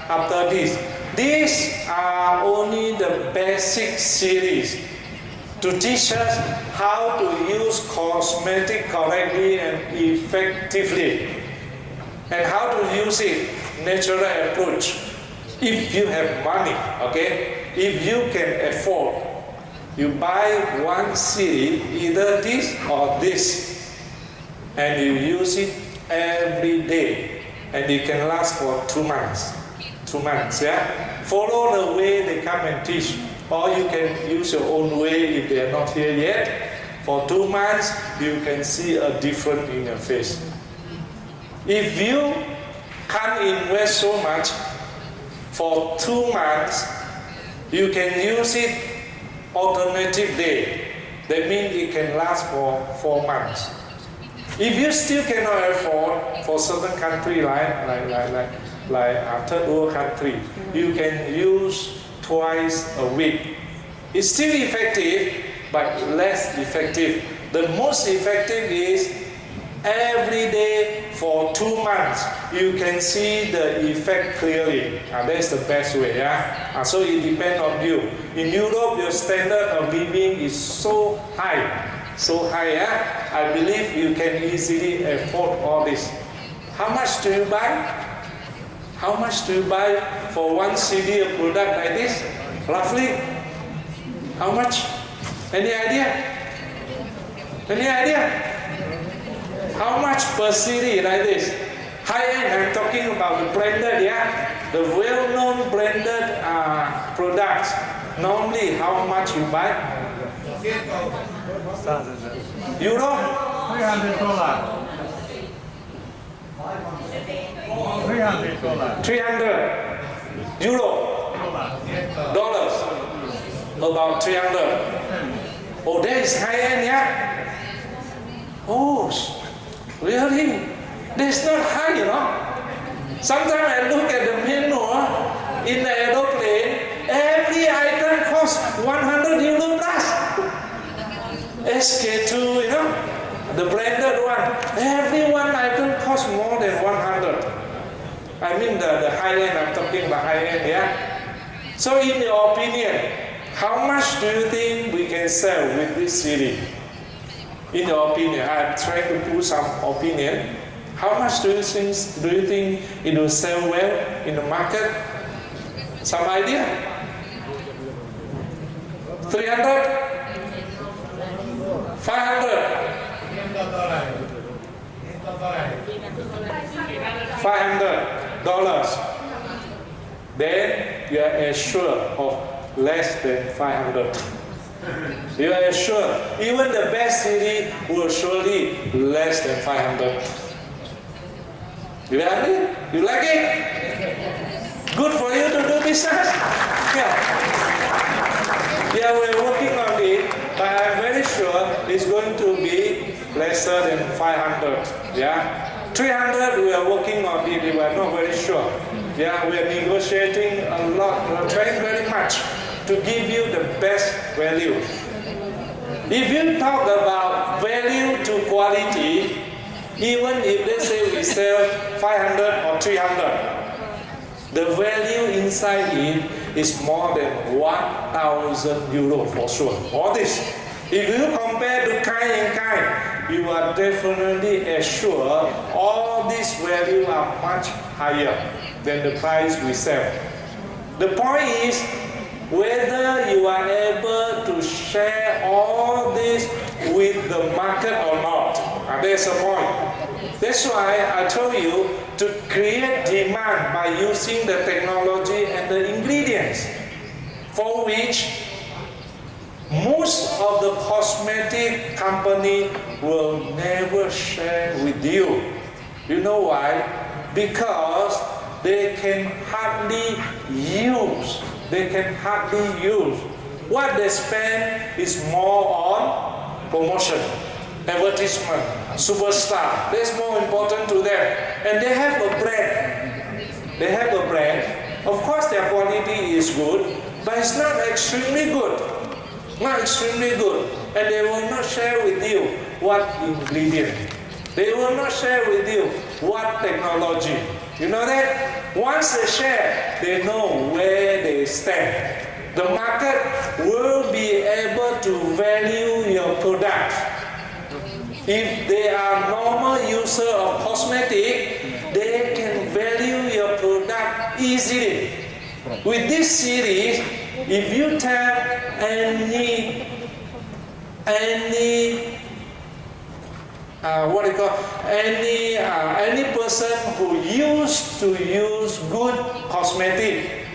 after this. These are only the basic series to teach us how to use cosmetic correctly and effectively, and how to use it natural approach. If you have money, okay, if you can afford, you buy one series, either this or this, and you use it every day, and it can last for 2 months. 2 months, yeah? Follow the way they come and teach. Or you can use your own way if they are not here yet. For 2 months, you can see a difference in your face. If you can't invest so much, for 2 months, you can use it alternative day. That means it can last for 4 months. If you still cannot afford, for certain country like a third world country, you can use twice a week. It's still effective, but less effective. The most effective is every day for 2 months. You can see the effect clearly. That's the best way. Yeah? So it depends on you. In Europe, your standard of living is so high. Yeah? I believe you can easily afford all this. How much do you buy? How much do you buy for one CD a product like this? Roughly? How much? Any idea? Any idea? How much per CD like this? High-end, I'm talking about the branded, yeah? The well-known branded products. Normally, how much you buy? Euro? $300. $300. 300 euro. Dollars. About 300. Oh, that is high-end, yeah? Oh, really? That's not high, you know? Sometimes I look at the menu in the aeroplane, every item costs 100 euro plus. SK2, you know, the branded one. Every one item costs more than 100. I mean the high-end, I'm talking about high-end, yeah? So in your opinion, how much do you think we can sell with this CD? In your opinion, I'm trying to put some opinion. How much do you think it will sell well in the market? Some idea? 300? 500? 500 dollars. Then you are assured of less than 500. You are assured. Even the best CD will surely less than 500. You like it? You like it? Good for you to do business? Yeah, we're working on it, but I'm very sure it's going to be lesser than 500. Yeah? 300, we are working on it, we are not very sure. Yeah, we are negotiating a lot, we are trying very much to give you the best value. If you talk about value to quality, even if let's say we sell 500 or 300, The value inside it is more than 1,000 euro for sure. All this. If you compare to kind and kind, you are definitely assured all these values are much higher than the price we sell. The point is whether you are able to share all this with the market or not. That's the point. That's why I told you to create demand by using the technology and the ingredients, for which most of the cosmetic company will never share with you. You know why? Because they can hardly use. What they spend is more on promotion, advertisement, superstar. That's more important to them. And they have a brand. Of course their quality is good, but it's not extremely good. And they will not share with you what ingredient. They will not share with you what technology. You know that? Once they share, they know where they stand. The market will be able to value your product. If they are normal user of cosmetic, they can value your product easily. With this series, if you tell any person who used to use good cosmetic,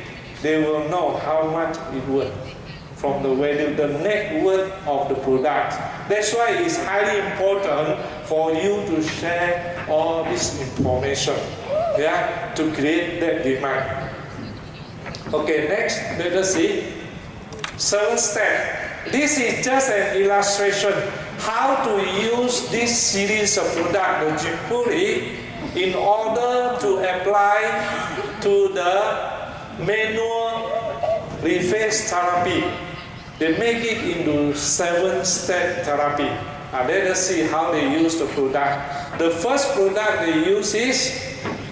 they will know how much it worth from the value, the net worth of the product. That's why it's highly important for you to share all this information, to create that demand. Okay, next, let us see. 7 steps. This is just an illustration how to use this series of product, the Jimpuri, in order to apply to the manual reface therapy. They make it into 7-step therapy. Let us see how they use the product. The first product they use is,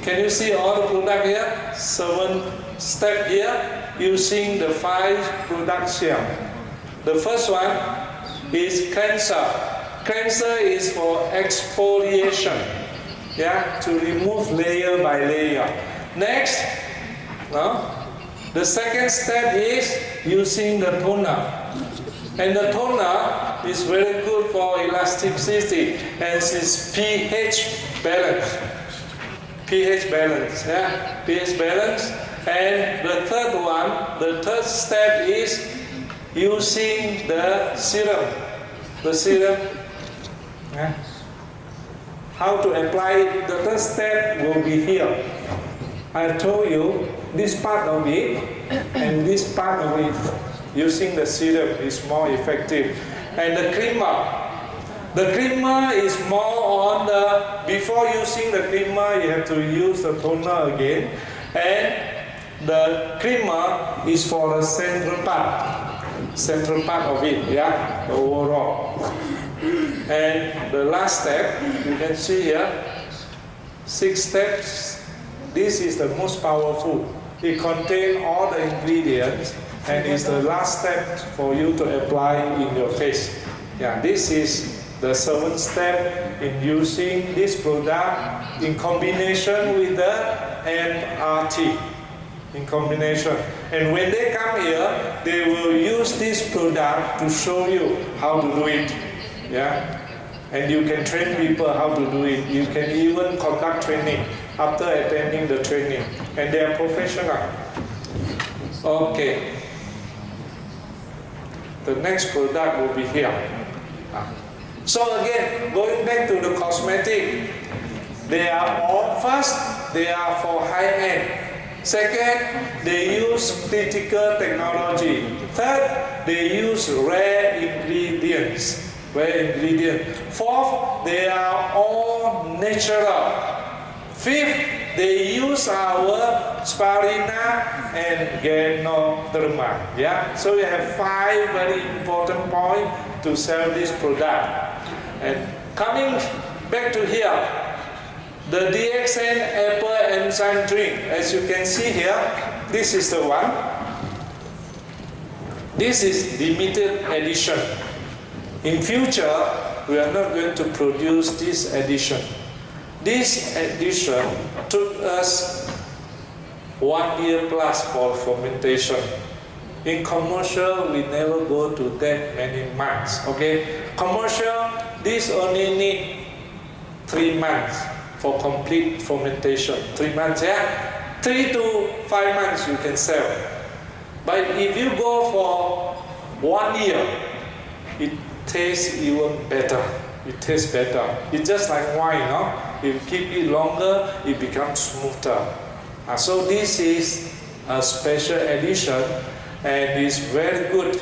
can you see all the product here? 7 steps here, using the 5 products here. The first one is cleanser. Cleanser is for exfoliation, to remove layer by layer. Next, the second step is using the toner. And the toner is very good for elasticity and it's pH balance. pH balance. And the third step is using the serum. How to apply it? The third step will be here. I told you this part of it and this part of it, using the serum is more effective. And the creamer. The creamer is more on the, before using the creamer, you have to use the toner again. And the creamer is for the central part of it, the overall. And the last step, you can see here, 6 steps. This is the most powerful. It contains all the ingredients and is the last step for you to apply in your face. This is the 7th step in using this product in combination with the MRT. In combination. And when they come here, they will use this product to show you how to do it. And you can train people how to do it. You can even conduct training after attending the training. And they are professional. Okay. The next product will be here. So again, going back to the cosmetic, they are all, first, they are for high-end. Second, they use critical technology. Third, they use rare ingredients. Fourth, they are all natural. Fifth, they use our spirulina and ganoderma. So we have 5 very important points to sell this product. And coming back to here, The DXN apple enzyme drink, as you can see here, this is the one. This is limited edition. In future, we are not going to produce this edition. This edition took us 1 year plus for fermentation. In commercial, we never go to that many months. Okay, commercial, this only need 3 months for complete fermentation. 3 months, yeah? 3 to 5 months you can sell. But if you go for 1 year, it tastes even better. It tastes better. It's just like wine, no? If you keep it longer, it becomes smoother. So this is a special edition and it's very good.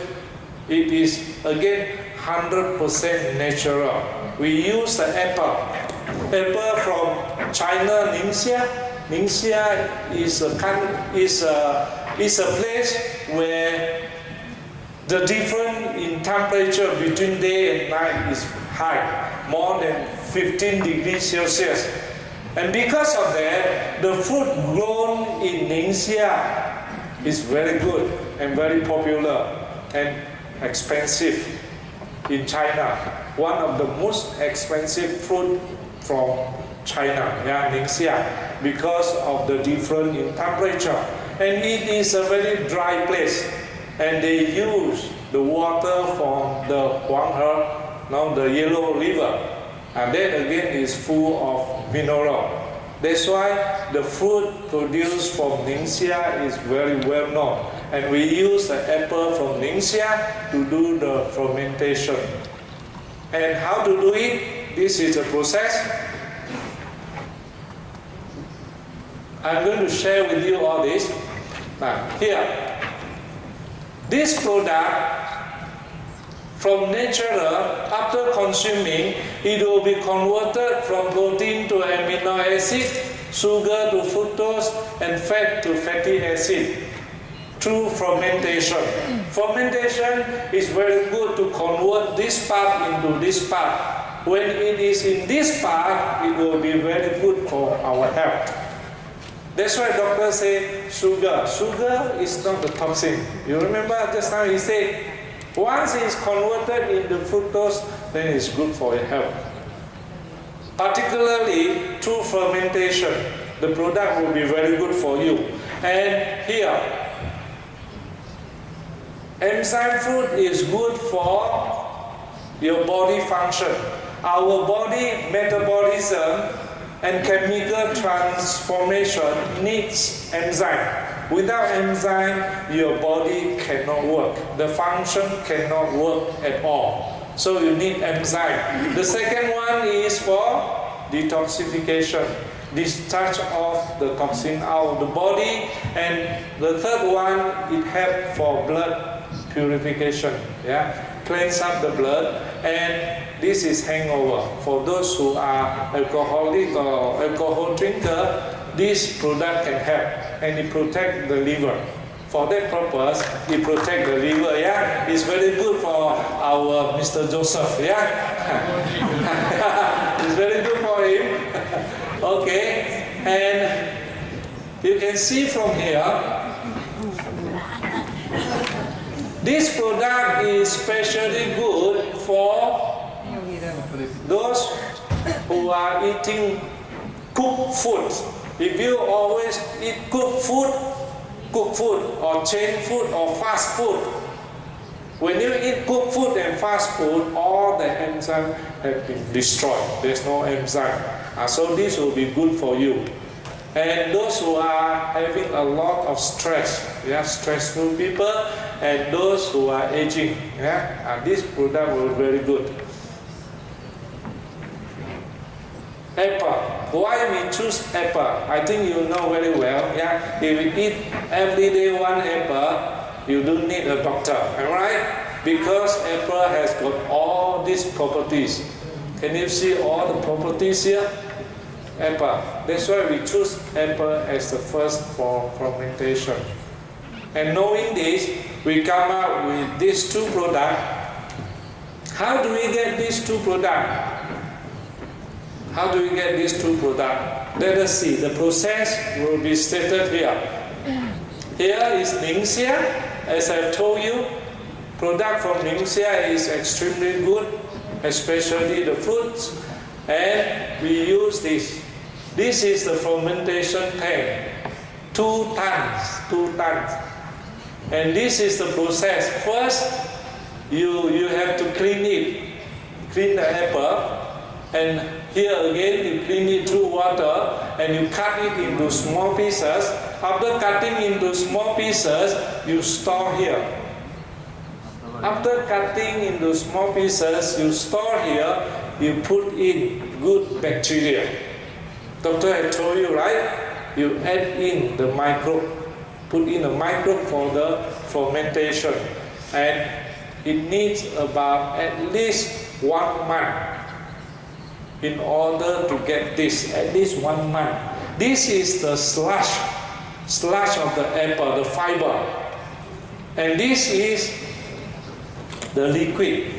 It is again 100% natural. We use the apple from China, Ningxia. Ningxia is a place where the difference in temperature between day and night is high, more than 15 degrees Celsius. And because of that, the fruit grown in Ningxia is very good and very popular and expensive in China. One of the most expensive fruit from China, yeah, Ningxia, because of the difference in temperature. And it is a very dry place. And they use the water from the Huanghe, now the Yellow River. And that again is full of mineral. That's why the fruit produced from Ningxia is very well known. And we use the apple from Ningxia to do the fermentation. And how to do it? This is the process. I'm going to share with you all this. Now, here, this product from natural, after consuming, it will be converted from protein to amino acid, sugar to fructose, and fat to fatty acid through fermentation. Fermentation is very good to convert this part into this part. When it is in this part, it will be very good for our health. That's why doctors say sugar. Sugar is not the toxin. You remember just now he said, once it's converted into fructose, then it's good for your health. Particularly through fermentation, the product will be very good for you. And here, enzyme fruit is good for your body function. Our body metabolism and chemical transformation needs enzyme. Without enzyme, your body cannot work. The function cannot work at all. So you need enzyme. The second one is for detoxification. Discharge of the toxin out of the body. And the third one, it helps for blood purification. Yeah? Cleanse up the blood. And this is hangover. For those who are alcoholic or alcohol drinker, this product can help. And it protects the liver. For that purpose, it protects the liver, yeah? It's very good for our Mr. Joseph, yeah? It's very good for him. Okay, and you can see from here, this product is especially good for those who are eating cooked food. If you always eat cooked food or chain food or fast food, when you eat cooked food and fast food, all the enzymes have been destroyed. There's no enzyme. So this will be good for you. And those who are having a lot of stress, yeah, stressful people, and those who are aging, yeah, this product will be very good. Apple. Why we choose apple? I think you know very well. Yeah, if you eat every day one apple, you don't need a doctor. Alright? Because apple has got all these properties. Can you see all the properties here? Apple. That's why we choose apple as the first for fermentation. And knowing this, we come up with these two products. How do we get these two products? How do we get these two products? Let us see. The process will be stated here. Here is Ningxia. As I've told you, product from Ningxia is extremely good, especially the fruits. And we use this. This is the fermentation tank. 2 tons. And this is the process. First, you have to clean the apple. And here again, you clean it through water and you cut it into small pieces. After cutting into small pieces, you store here. After cutting into small pieces, you store here, you put in good bacteria. Doctor had told you, right? You add in the microbe, put in a microbe for the fermentation. And it needs about at least 1 month in order to get this, at least 1 month. This is the slush of the apple, the fiber. And this is the liquid.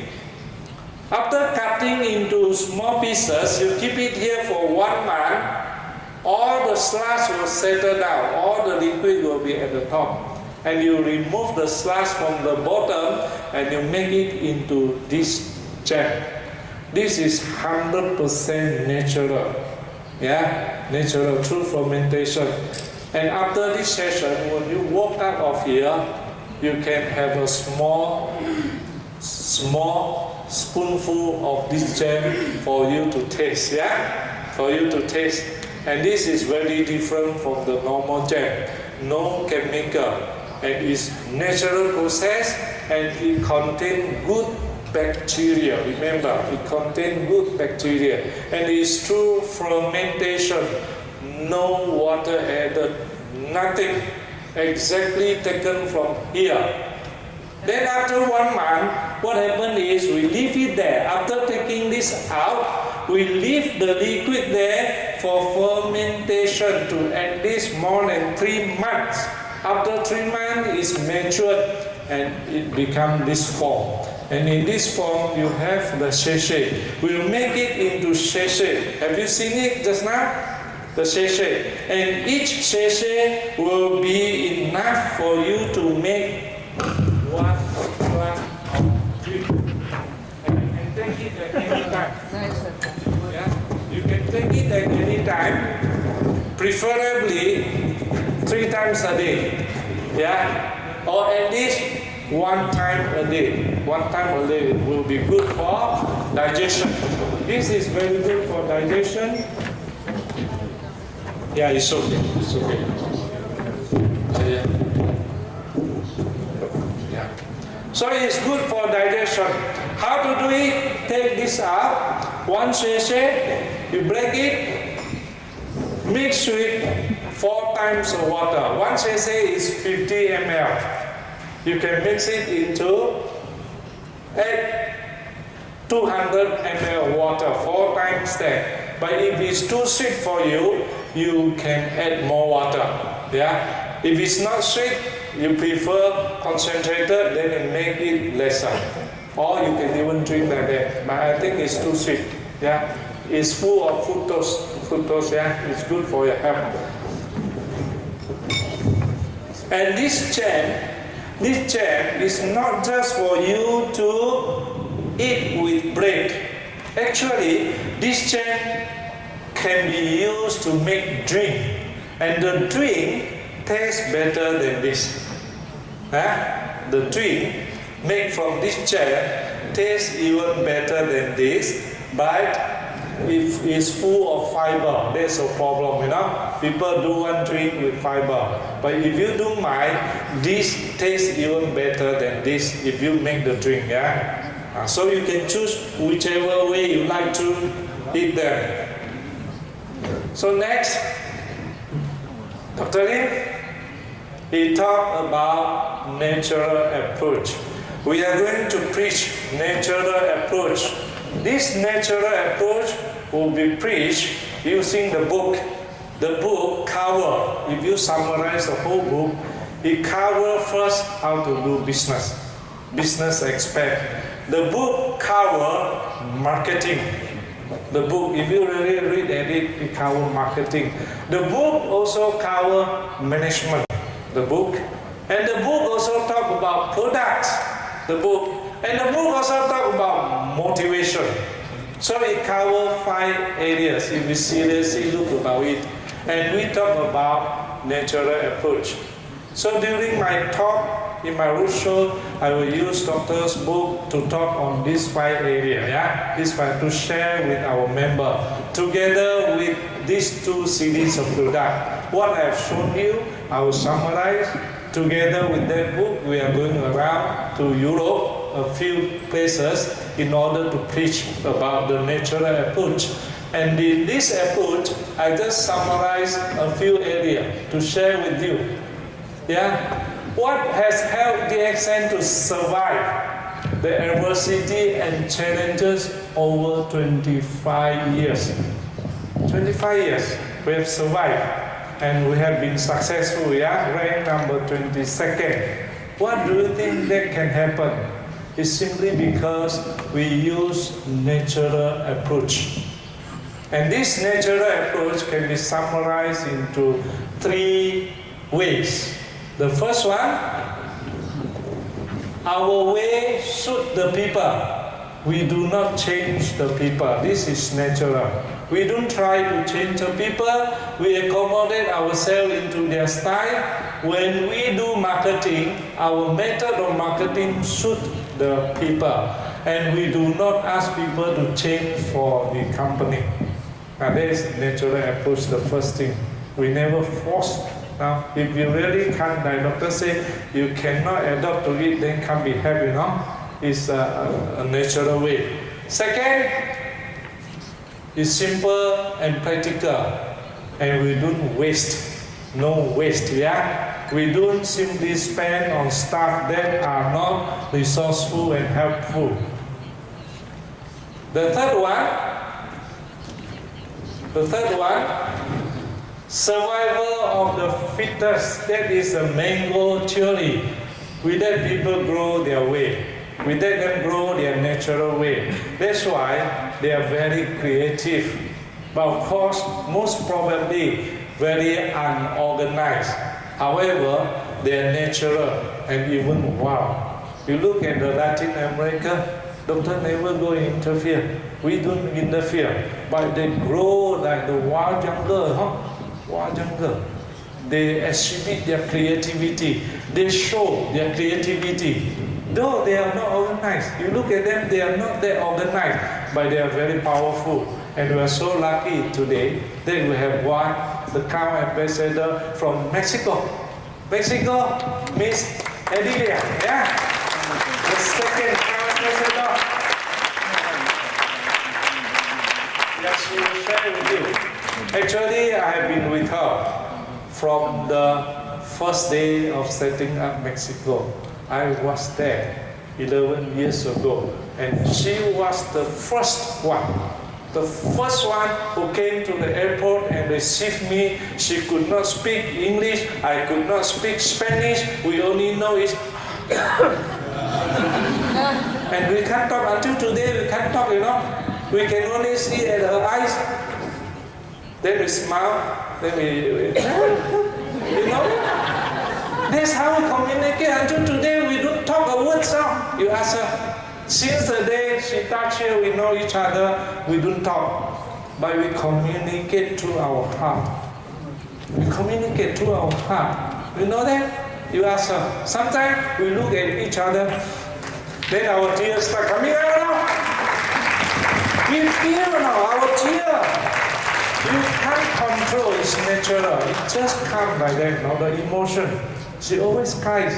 After cutting into small pieces, you keep it here for 1 month, all the slush will settle down, all the liquid will be at the top. And you remove the slush from the bottom and you make it into this jam. This is 100% natural. Yeah, natural through fermentation. And after this session, when you walk out of here, you can have a small spoonful of this jam for you to taste. Yeah, for you to taste. And this is very different from the normal jam. No chemical, and it's natural process, and it contains good bacteria. Remember, it contains good bacteria, and it's through fermentation. No water added, nothing, exactly taken from here. Then after 1 month, what happened is we leave it there. After taking this out, we leave the liquid there for fermentation to at least more than 3 months. After 3 months, it's matured and it becomes this form. And in this form, you have the sachet. We'll make it into sachet. Have you seen it just now? The sachet. And each sachet will be enough for you to make 1 glass of drink. And you can take it at any time. Yeah? You can take it at any time, preferably 3 times a day. Yeah? Or at least 1 time a day. 1 time a day will be good for digestion. This is very good for digestion. Yeah, it's okay. It's okay. Yeah. So it's good for digestion. How to do it? Take this out. 1 sachet, you break it, mix with 4 times of water. 1 sachet is 50 ml. You can mix it into 200 ml water, 4 times that. But if it's too sweet for you, you can add more water. Yeah. If it's not sweet, you prefer concentrated, then you make it lesser. Or you can even drink like that. But I think it's too sweet. Yeah. It's full of fructose. Yeah. It's good for your health. And this jam is not just for you to eat with bread. Actually, this jam can be used to make drink, and the drink tastes better than this. The drink made from this jam tastes even better than this, but if it's full of fiber, there's a problem, you know. People do want drink with fiber, but if you don't mind, this tastes even better than this if you make the drink. Yeah. So you can choose whichever way you like to eat them. So next, Dr. Lim, he talked about natural approach. We are going to preach natural approach. This natural approach will be preached using the book. The book cover, if you summarize the whole book, it covers first how to do business aspect. The book cover marketing. The book, if you really read it covers marketing. The book also covers management. The book. And the book also talk about products. The book. And the book also talk about motivation. So it covers 5 areas if we seriously look about it. And we talk about natural approach. So during my talk, in my roadshow, I will use doctor's book to talk on these 5 areas. Yeah? These 5 to share with our member. Together with these 2 series of products. What I have shown you, I will summarize. Together with that book, we are going around to Europe, a few places, in order to preach about the natural approach. And in this approach, I just summarize a few areas to share with you. Yeah? What has helped DXN to survive the adversity and challenges over 25 years? 25 years we have survived. And we have been successful, yeah? Ranked number 22nd. What do you think that can happen? It's simply because we use natural approach. And this natural approach can be summarized into 3 ways. The first one, our way suit the people. We do not change the people. This is natural. We don't try to change the people. We accommodate ourselves into their style. When we do marketing, our method of marketing suit the people. And we do not ask people to change for the company. Now that is natural approach, the first thing. We never force. Now, if you really can't, like doctor say, you cannot adopt to it, then can't be helped, you know. It's a natural way. Second, it's simple and practical, and we don't waste. No waste, yeah? We don't simply spend on stuff that are not resourceful and helpful. The third one, survival of the fittest. That is the mango theory. We let people grow their way. We let them grow their natural way. That's why they are very creative. But of course, most probably very unorganized. However, they are natural and even wild. You look at the Latin America, doctor never go interfere. We don't interfere. But they grow like the wild jungle, Wild jungle. They exhibit their creativity. They show their creativity. Though they are not organized, you look at them, they are not that organized, but they are very powerful. And we are so lucky today that we have one, the Crown Ambassador from Mexico. Mexico Miss Edilia, yeah? The second Crown Ambassador. Yes, she will share with you. Actually, I have been with her from the first day of setting up Mexico. I was there 11 years ago, and she was the first one who came to the airport and received me. She could not speak English, I could not speak Spanish, we only know it. And we can't talk until today, we can't talk, you know. We can only see at her eyes. Then we smile, then we you know. That's how we communicate. Until today, we don't talk a word sound. You ask her, since the day she touched here, we know each other, we don't talk. But we communicate through our heart. We communicate through our heart. You know that? You ask her. Sometimes we look at each other, then our tears start coming out now. We feel now, our tears. You can't control, it's natural. It just comes like that, now the emotion. She always cries.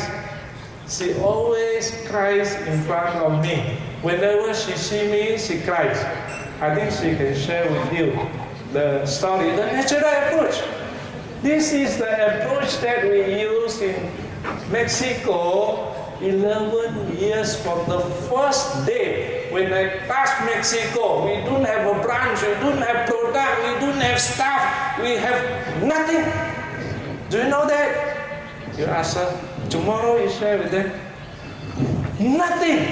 She always cries in front of me. Whenever she sees me, she cries. I think she can share with you the story, the natural approach. This is the approach that we use in Mexico 11 years from the first day when I touched Mexico. We don't have a branch, we don't have product, we don't have staff, we have nothing. Do you know that? You ask her, tomorrow you share with them. Nothing.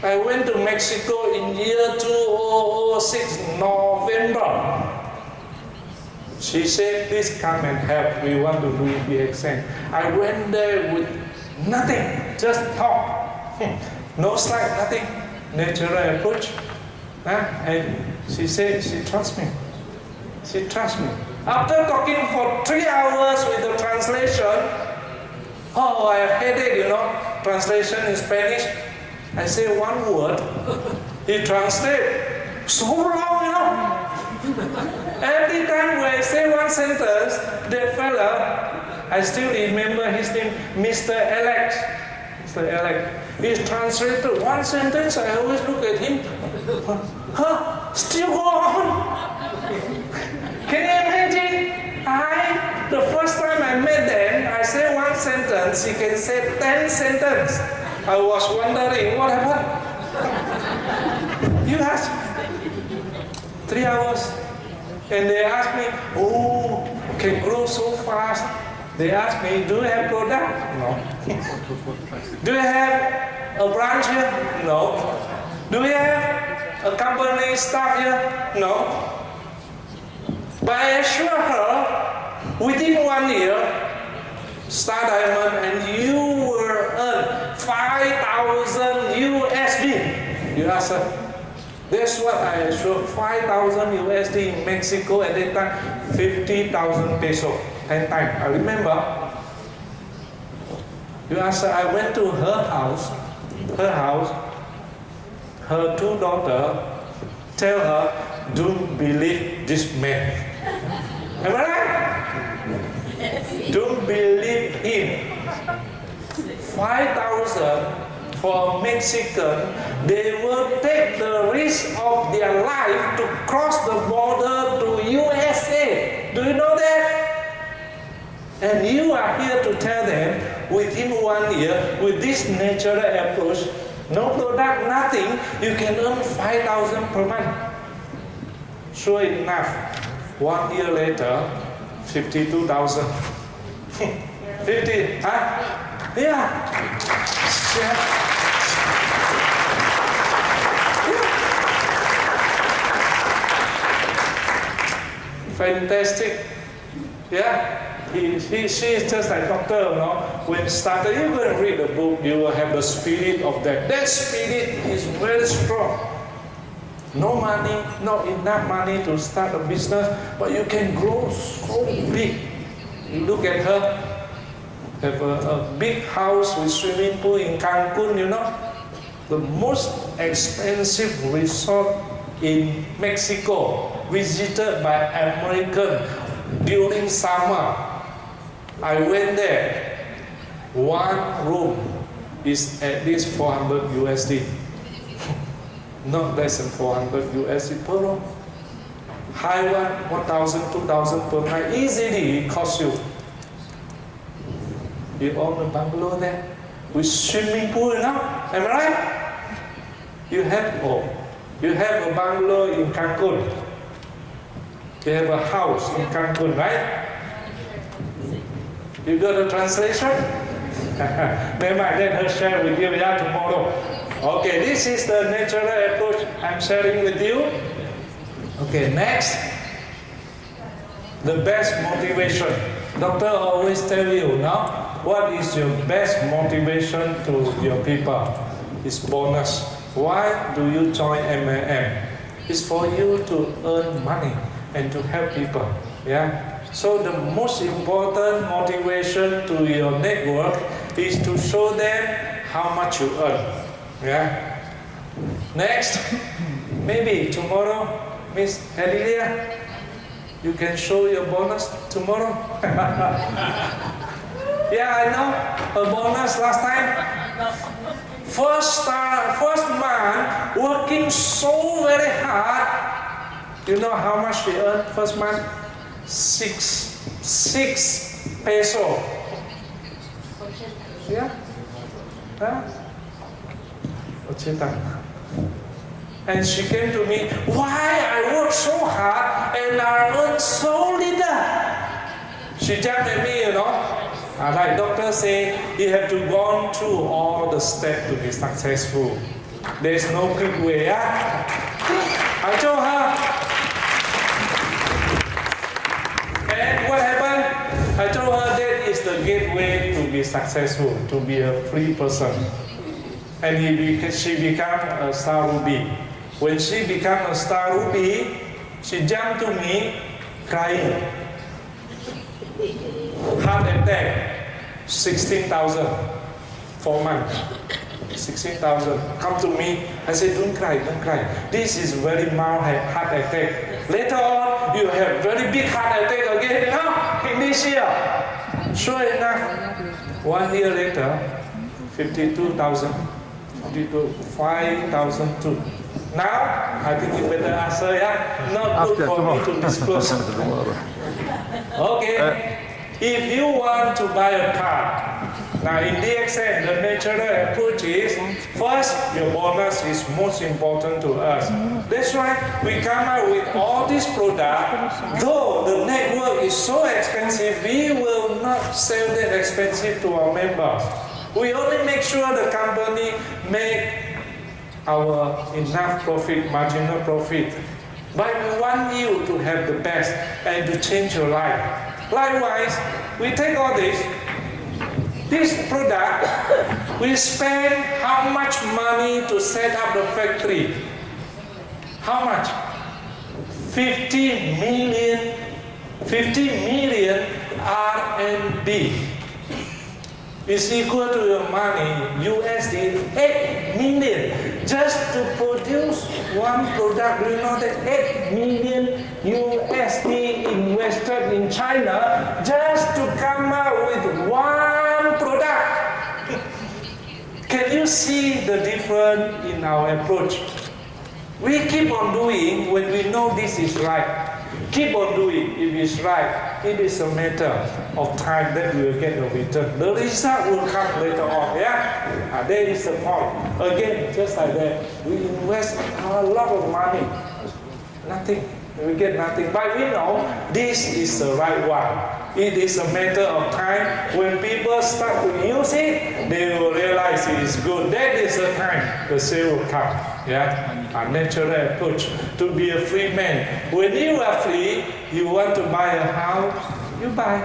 I went to Mexico in year 2006, November. She said, please come and help. We want to do DXN. I went there with nothing, just talk. No slide, nothing. Natural approach. And she said, she trusts me. She trusts me. After talking for 3 hours with the translation, oh, I have headache, translation in Spanish. I say one word, he translates so long, Every time when I say one sentence, that fella, I still remember his name, Mr. Alex. Mr. Alex. He translated one sentence, I always look at him. Still go on. Can you imagine? The first time I met them, I say one sentence, he can say 10 sentences. I was wondering, what happened? You ask. 3 hours. And they asked me, oh, can grow so fast. They asked me, do you have product? No. Do you have a branch here? No. Do you have a company staff here? No. But I assure her, within 1 year, Star Diamond, and you will earn 5,000 USD. You ask her. That's what I assure, 5,000 USD in Mexico at that time, 50,000 peso, 10 times. I remember. You ask her, I went to her house, her 2 daughters, tell her, don't believe this man. Am I right? Don't believe him. 5,000 for Mexican, they will take the risk of their life to cross the border to USA. Do you know that? And you are here to tell them within 1 year, with this natural approach, no product, nothing, you can earn 5,000 per month. Sure enough, 1 year later, 52,000. 50, huh? Yeah. Fantastic. Yeah. She is just like doctor, When started, you go and read the book, you will have the spirit of that. That spirit is very strong. No money, not enough money to start a business, but you can grow so big. You look at her, have a big house with swimming pool in Cancun, the most expensive resort in Mexico, visited by American during summer. I went there. One room is at least 400 USD. Not less than 400 USD per room. High one, 1,000, 2,000 per night. Easily it costs you. You own a bungalow there with swimming pool, Am I right? You have a bungalow in Cancun. You have a house in Cancun, right? You got a translation? Never mind, let her share with you tomorrow. Okay, this is the natural approach I'm sharing with you. Okay, next. The best motivation. Doctor always tell you, what is your best motivation to your people? It's bonus. Why do you join MLM? It's for you to earn money and to help people. Yeah. So the most important motivation to your network is to show them how much you earn. Yeah. Next, maybe tomorrow, Miss Adelia, you can show your bonus tomorrow. Yeah, I know a bonus last time. First month, working so very hard. You know how much we earned first month? 6 peso. Yeah? Huh? 80. And she came to me, why I work so hard and I earn so little? She jumped at me, Like doctor say, you have to go through all the steps to be successful. There's no quick way. I told her. And what happened? I told her that is the gateway to be successful, to be a free person. And she became a star ruby. When she became a star ruby, she jumped to me crying. Heart attack, 16,000, 4 months. 16,000. Come to me. I said, don't cry, don't cry. This is very mild heart attack. Later on, you have very big heart attack again. No, in this year. Sure enough, 1 year later, 52,000, 5,000 Now, I think you better ask her, Not good for me to disclose. Okay, if you want to buy a car, now in DXN, the natural approach is, first, your bonus is most important to us. That's why we come out with all these products. Though the network is so expensive, we will not sell that expensive to our members. We only make sure the company make our enough profit, marginal profit. But we want you to have the best and to change your life. Likewise, we take all this product, we spend how much money to set up the factory? How much? 50 million RMB is equal to your money, USD 8 million. Just to produce one product, do you know that 8 million USD invested in China just to come out with one product? Can you see the difference in our approach? We keep on doing when we know this is right. Keep on doing if it's right. It is a matter of time that we will get the return. The result will come later on. That is the point. Again, just like that, we invest a lot of money. Nothing. We get nothing. But we know this is the right one. It is a matter of time. When people start to use it, they will realize it is good. That is the time the sale will come. A natural approach to be a free man. When you are free, you want to buy a house, you buy.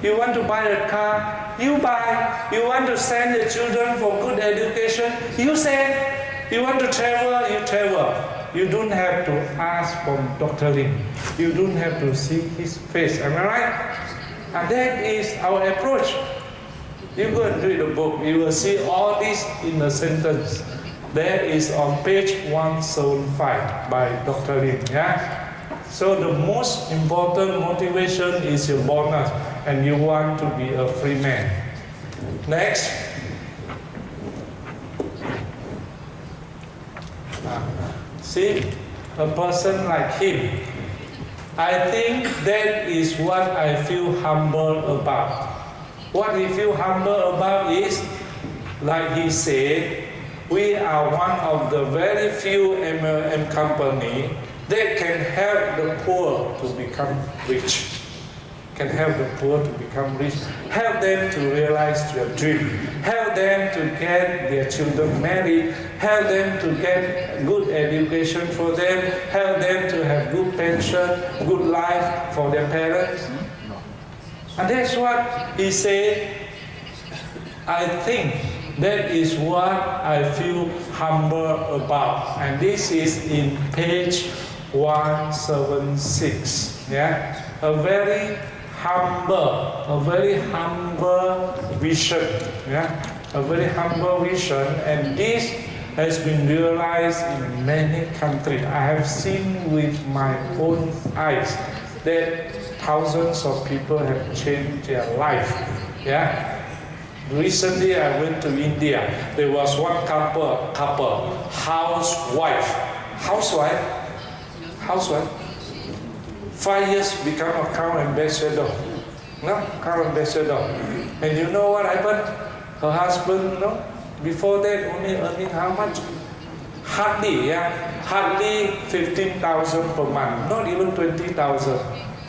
You want to buy a car, you buy. You want to send your children for good education, you send. You want to travel, you travel. You don't have to ask from Dr. Lim. You don't have to see his face. Am I right? And that is our approach. You go and read the book. You will see all this in a sentence. That is on page 175 by Dr. Lim. So the most important motivation is your bonus, and you want to be a free man. Next. See, a person like him, I think that is what I feel humble about. What I feel humble about is, like he said, we are one of the very few MLM company that can help the poor to become rich. Can help the poor to become rich. Help them to realize their dream. Help them to get their children married. Help them to get good education for them. Help them to have good pension, good life for their parents. And that's what he said. I think that is what I feel humble about. And this is in page 176. A very humble vision. A very humble vision. And this has been realized in many countries. I have seen with my own eyes that thousands of people have changed their life. Recently I went to India. There was one couple, housewife. 5 years become account ambassador. Account ambassador. And you know what happened? Her husband, before that only earning how much? Hardly 15,000 per month, not even 20,000.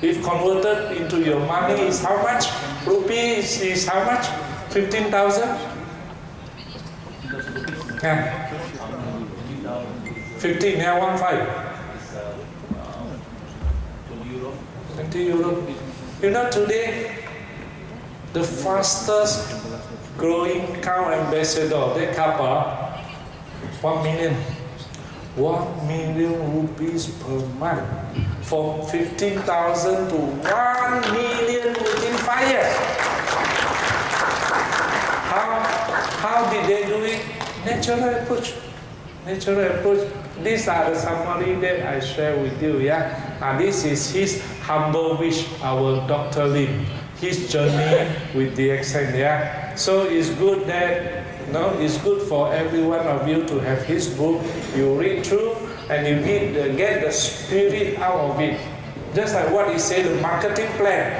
If converted into your money is how much? Rupees is how much? 15,000? 15 nha, 15. 20 euro. You know today, the fastest growing cow ambassador, that couple, 1 million. 1 million rupees per month. From 15,000 to 1 million within 5 years. How did they do it? Natural approach. Natural approach. These are the summary that I share with you. Yeah. Now this is his humble wish, our Dr. Lim, his journey with DXN. Yeah. So it's good that it's good for every one of you to have his book. You read through and you get the spirit out of it. Just like what he said, the marketing plan.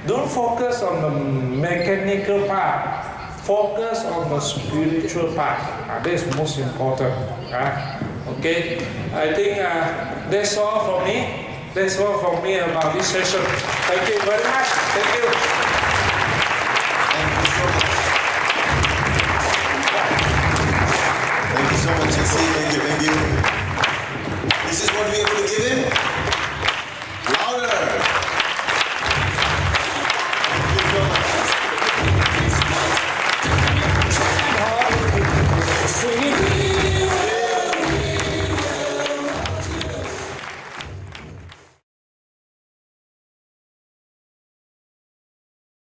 Don't focus on the mechanical part. Focus on the spiritual part. That's most important. Okay, I think that's all for me. That's all from me about this session. Thank you very much. Thank you. Thank you so much, Jesse. Thank you.